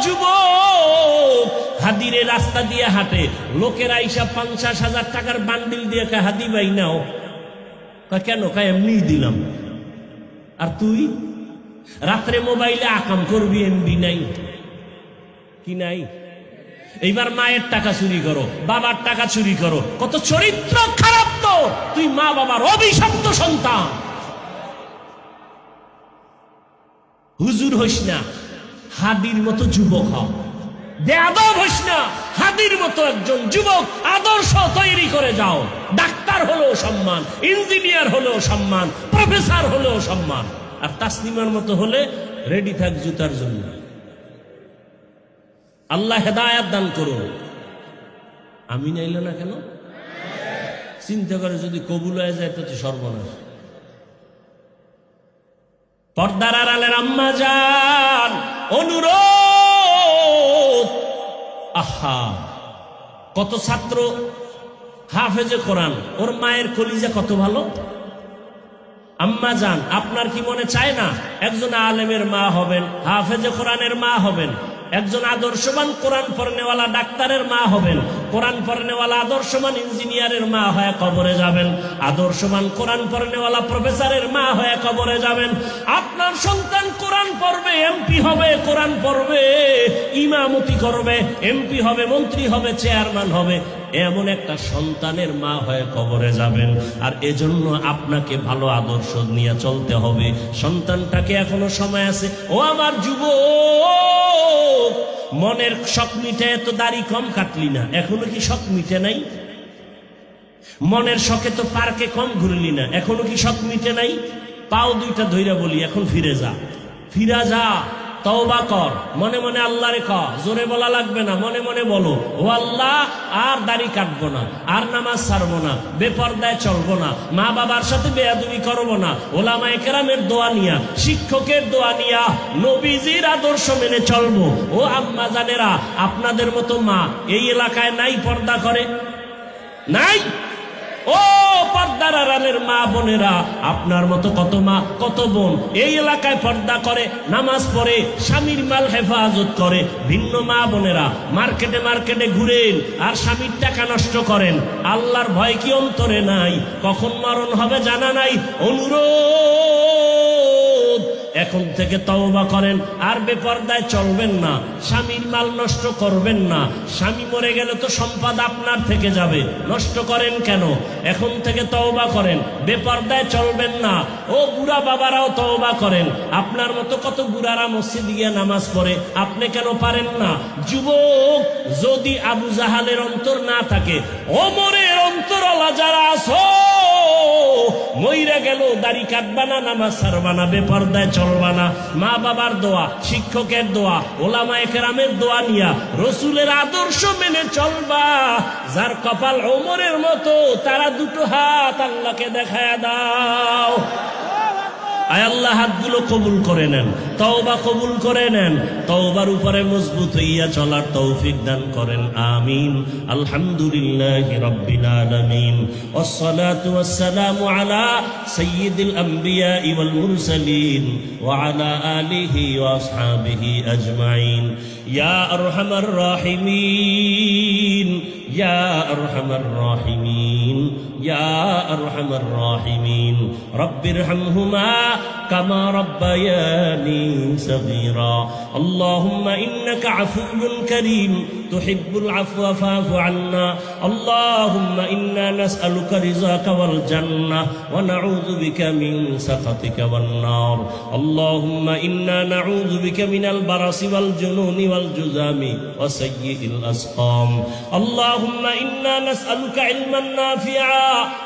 যুবক, হাদিরে রাস্তা দিয়ে হাঁটে, লোকেরা আইসা 50,000 টাকার বান্ডিল দিয়ে হাদি ভাই নাও। কেন? এমনি দিলাম। আর তুই রাত্রে মোবাইলে আকাম করবি, এমবি নাই কি নাই? এইবার মায়ের টাকা চুরি করো, বাবার টাকা চুরি করো, কত চরিত্র খারাপ তো! তুই মা বাবার অভিশপ্ত সন্তান। হুজুর হইস না, হাদির মতো যুবক হও। বেয়াদব হইস না, হাদির মতো একজন যুবক আদর্শ তৈরি করে যাও। ডাক্তার হলেও সম্মান, ইঞ্জিনিয়ার হলেও সম্মান, প্রফেসর হলেও সম্মান। আর তাসলিমার মতো হলে রেডি থাক জুতার জন্য। আল্লাহ হেদায়েত দান করুন। আমি নাইল না কেন? চিন্তা করে যদি কবুল হয়ে যায় তো সর্বনাশ। পর্দার আড়ালের আম্মা জান, অনুরোধ, আহা কত ছাত্র হাফেজে কোরআন, ওর মায়ের কলিজা কত ভালো। আম্মা জান, আপনার কি মনে চায় না একজন আলেমের মা হবেন, হাফেজে কোরআনের মা হবেন, একজন আদর্শবান কোরআন পড়নেওয়ালা ডাক্তারের মা হবেন, কোরআন পড়নেওয়ালা আদর্শবান ইঞ্জিনিয়ারের মা হয়ে কবরে যাবেন, আদর্শবান কোরআন পড়নেওয়ালা প্রফেসরের মা হয়ে কবরে যাবেন। আপনার সন্তান কোরআন পড়বে, এমপি হবে, কোরআন পড়বে, ইমামতি করবে, এমপি হবে, মন্ত্রী হবে, চেয়ারম্যান হবে, এমন একটা সন্তানের মা হয়ে কবরে যাবেন। আর এজন্য আপনাকে ভালো আদর্শ নিয়ে চলতে হবে। সন্তানটাকে এখনো সময় আছে। ও আমার যুবক, মনের শখ মিটে, তো দাড়ি কম কাটলি না, এখনো কি শখ মিটে নাই? মনের শখে তো পার্কে কম ঘুরলি না, এখনো কি শখ মিটে নাই? পাও দুইটা ধইরা বলি, এখন ফিরে যা, ফিরা যা, তওবা কর, মনে মনে আল্লাহরে ক, জোরে বলা লাগবে না, মনে মনে বলো, ও আল্লাহ, আর দাড়ি কাটবো না, আর নামাজ ছাড়বো না, বেপরদায় চলবো না, মা বাবার সাথে বেয়াদবি করবো না, ওলামায়ে কেরামের দোয়া নিয়া, শিক্ষকের দোয়া নিয়া, নবীজির আদর্শ মেনে চলবো। ও আম্মা জানেরা, আপনাদের মতো মা এই এলাকায় নাই পর্দা করে? নাই? ও পর্দার আড়ালের মা বোনেরা, আপনার মতো কত মা কত বোন এই এলাকায় পর্দা করে, নামাজ পড়ে, স্বামীর মাল হেফাজত করে। ভিন্ন মা বোনেরা মার্কেটে মার্কেটে ঘুরেন আর স্বামীর টাকা নষ্ট করেন। আল্লাহর ভয় কি অন্তরে নাই? কখন মরণ হবে জানা নাই। অনুরোধ, এখন থেকে তওবা করেন, আর বেপরদায় চলবেন না, স্বামীর মাল নষ্ট করবেন না। স্বামী মরে গেলে তো সম্পদ আপনার থেকে যাবে, নষ্ট করেন কেন? এখন থেকে তওবা করেন, বেপরদায় চলবেন না। ও বুড়া বাবারাও তওবা করেন। আপনার মতো কত বুড়ারা মসজিদ গিয়ে নামাজ পড়ে, আপনি কেন পারেন না? যুবক, যদি আবু জাহালের অন্তর না থাকে, ওমরের অন্তরওয়ালা যারা আছো, মইরা গেল দাড়ি কাটবা না, নামাজ ছাড়বা না, বেপরদায় চলবা না। মা বাবার দোয়া, শিক্ষকের দোয়া, ওলামায়ে কেরামের দোয়া নিয়া রসুলের আদর্শ মেনে চলবা। যার কপাল ওমরের মতো, তারা দুটো হাত আল্লাহকে দেখায়া দাও। আয় আল্লাহ, হাতগুলো কবুল করে নেন, তওবা কবুল করে নেন, তওবার উপরে মজবুত হইয়া চলার তৌফিক দান করেন। আমিন। আলহামদুলিল্লাহি রাব্বিল আলামিন, ওয়াসসালাতু ওয়াসসালামু আলা সাইয়্যিদিল আমবিয়া ওয়াল মুরসালিন ওয়া আলা আলিহি ওয়া আসহাবিহি আজমাইন। ইয়া আরহামার রাহিমিন, ইয়া আরহামার রাহিমিন, ইয়া আরহামার রাহিমিন। রব্বিরহামহুমা কামা রব্বায়ানি সগীরা। আল্লাহুম্মা ইন্নাকা আফুউন কারীম তুহিব্বুল আফওয়া ফা'ফু আন্না। আল্লাহুম্মা ইন্না নাসআলুকা রিযাকা ওয়াল জান্নাহ ওয়া নাউযু বিকা মিন সাখাতিকা ওয়ান নার। আল্লাহুম্মা ইন্না নাউযু বিকা মিনাল বারাসি ওয়াল জুনুনি ওয়াল জুযামি ওয়া সাইয়্যিল আসকাম। আল্লাহুম্মা আল্লাহুম্মা ইন্না নাসআলুকা ইলমান নাফিআ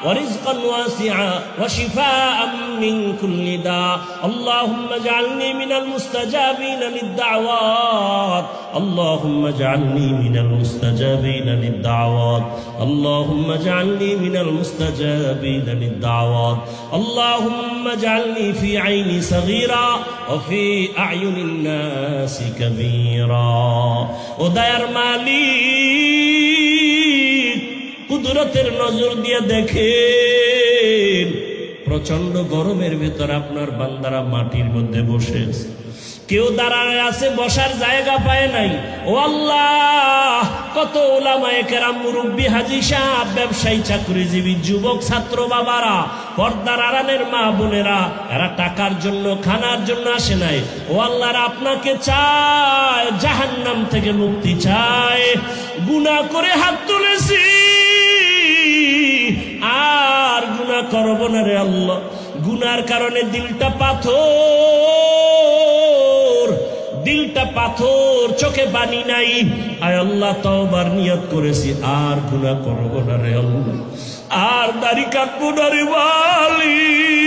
ওয়া রিজকান ওয়াসিআ ওয়া শিফাআম মিন কুল্লি দা আল্লাহুম্মা ইজআলনি মিনাল মুস্তাজাবিনা লিদ-দাওয়াত আল্লাহুম্মা ইজআলনি মিনাল মুস্তাজাবিনা লিদ-দাওয়াত আল্লাহুম্মা ইজআলনি মিনাল মুস্তাজাবিনা লিদ-দাওয়াত আল্লাহুম্মা ইজআলনি ফি আইনি সাগীরা ওয়া ফি আ'য়ুনিন নাসি কাবীরা। ও দয়ার মালিক, কুদরতের নজর দিয়ে দেখেন, প্রচন্ড গরমের ভেতর আপনার বান্দারা মাটির মধ্যে বসে আছে, কেউ দাঁড়ায় আছে, বসার জায়গা পায় নাই। ও আল্লাহ, কত উলামায়ে কেরাম, মুরব্বী, হাজী সাহেব, ব্যবসায়ী, চাকরিজীবী, যুবক, ছাত্র বাবারা, পর্দার আড়ালের মা বোনেরা, এরা টাকার জন্য, খানার জন্য আসে নাই। ও আল্লাহ, আপনাকে চায়, জাহান্নাম থেকে মুক্তি চায়। গুনাহ করে হাত তুলেছি, আর গুনাহ করব না রে আল্লাহ। গুনার কারণে দিলটা পাথর, দিলটা পাথর, চোখে পানি নাই। আয় আল্লাহ, তওবার নিয়ত করেছি, আর গুনাহ করব না রে আল্লাহ, আর দাড়ি কাটবো না রে মালিক,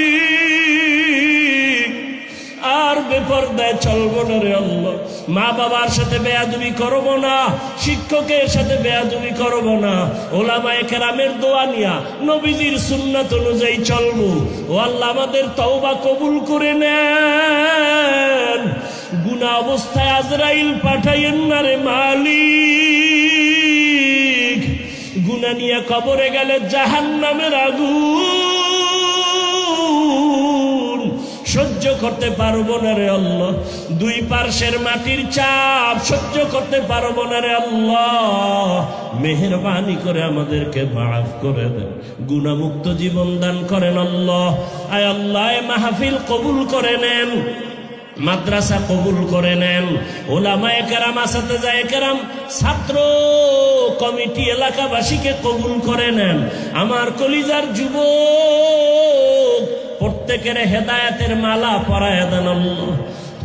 আর বেপরদায় চলবো না রে আল্লাহ। মা বাবার সাথে বেয়াদবি করব না, শিক্ষকের সাথে বেয়াদবি করব না, ওলামায়ে কেরামের দোয়া নিয়া নবীজির সুন্নাত অনুযায়ী চলবো। ও আল্লাহ, আমাদের তওবা কবুল করে নেন। গুনাহ অবস্থায় আজরাইল পাঠাইয়েন না রে মালিক। গুনাহ নিয়ে কবরে গেলে জাহান্নামের আগুন সহ্য করতে পারবো না রে আল্লাহ। দুই পার্শ্বের মাটির চাপ সহ্য করতে পারবো না রে আল্লাহ। মেহেরবানি করে আমাদেরকে মাফ করে দেন, গুনাহমুক্ত জীবন দান করেন আল্লাহ। আয় আল্লাহ, মাহফিল কবুল করে নেন, মাদ্রাসা কবুল করে নেন, ওলামায়ে কেরাম, আসাতেজায়ে কেরাম, ছাত্র কমিটি, এলাকাবাসীকে কবুল করে নেন। আমার কলিজার যুবক প্রত্যেকের হেদায়েতের মালা পরায় দেন আল্লাহ,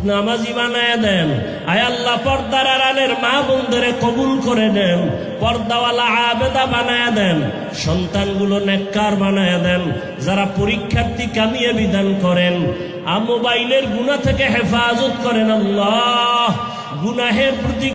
নামাজি বানায় দেন। আয় আল্লাহ, পর্দার আড়ালের মা বোনদেরে কবুল করে নেন, পর্দাওয়ালা আবেদা বানায় দেন, সন্তানগুলো নেককার বানায় দেন। যারা পরীক্ষার্থী, কামিয়ে বিধান করেন। মোবাইলের গুনাহ থেকে হেফাজত করেন আল্লাহ, গুনাহের প্রতি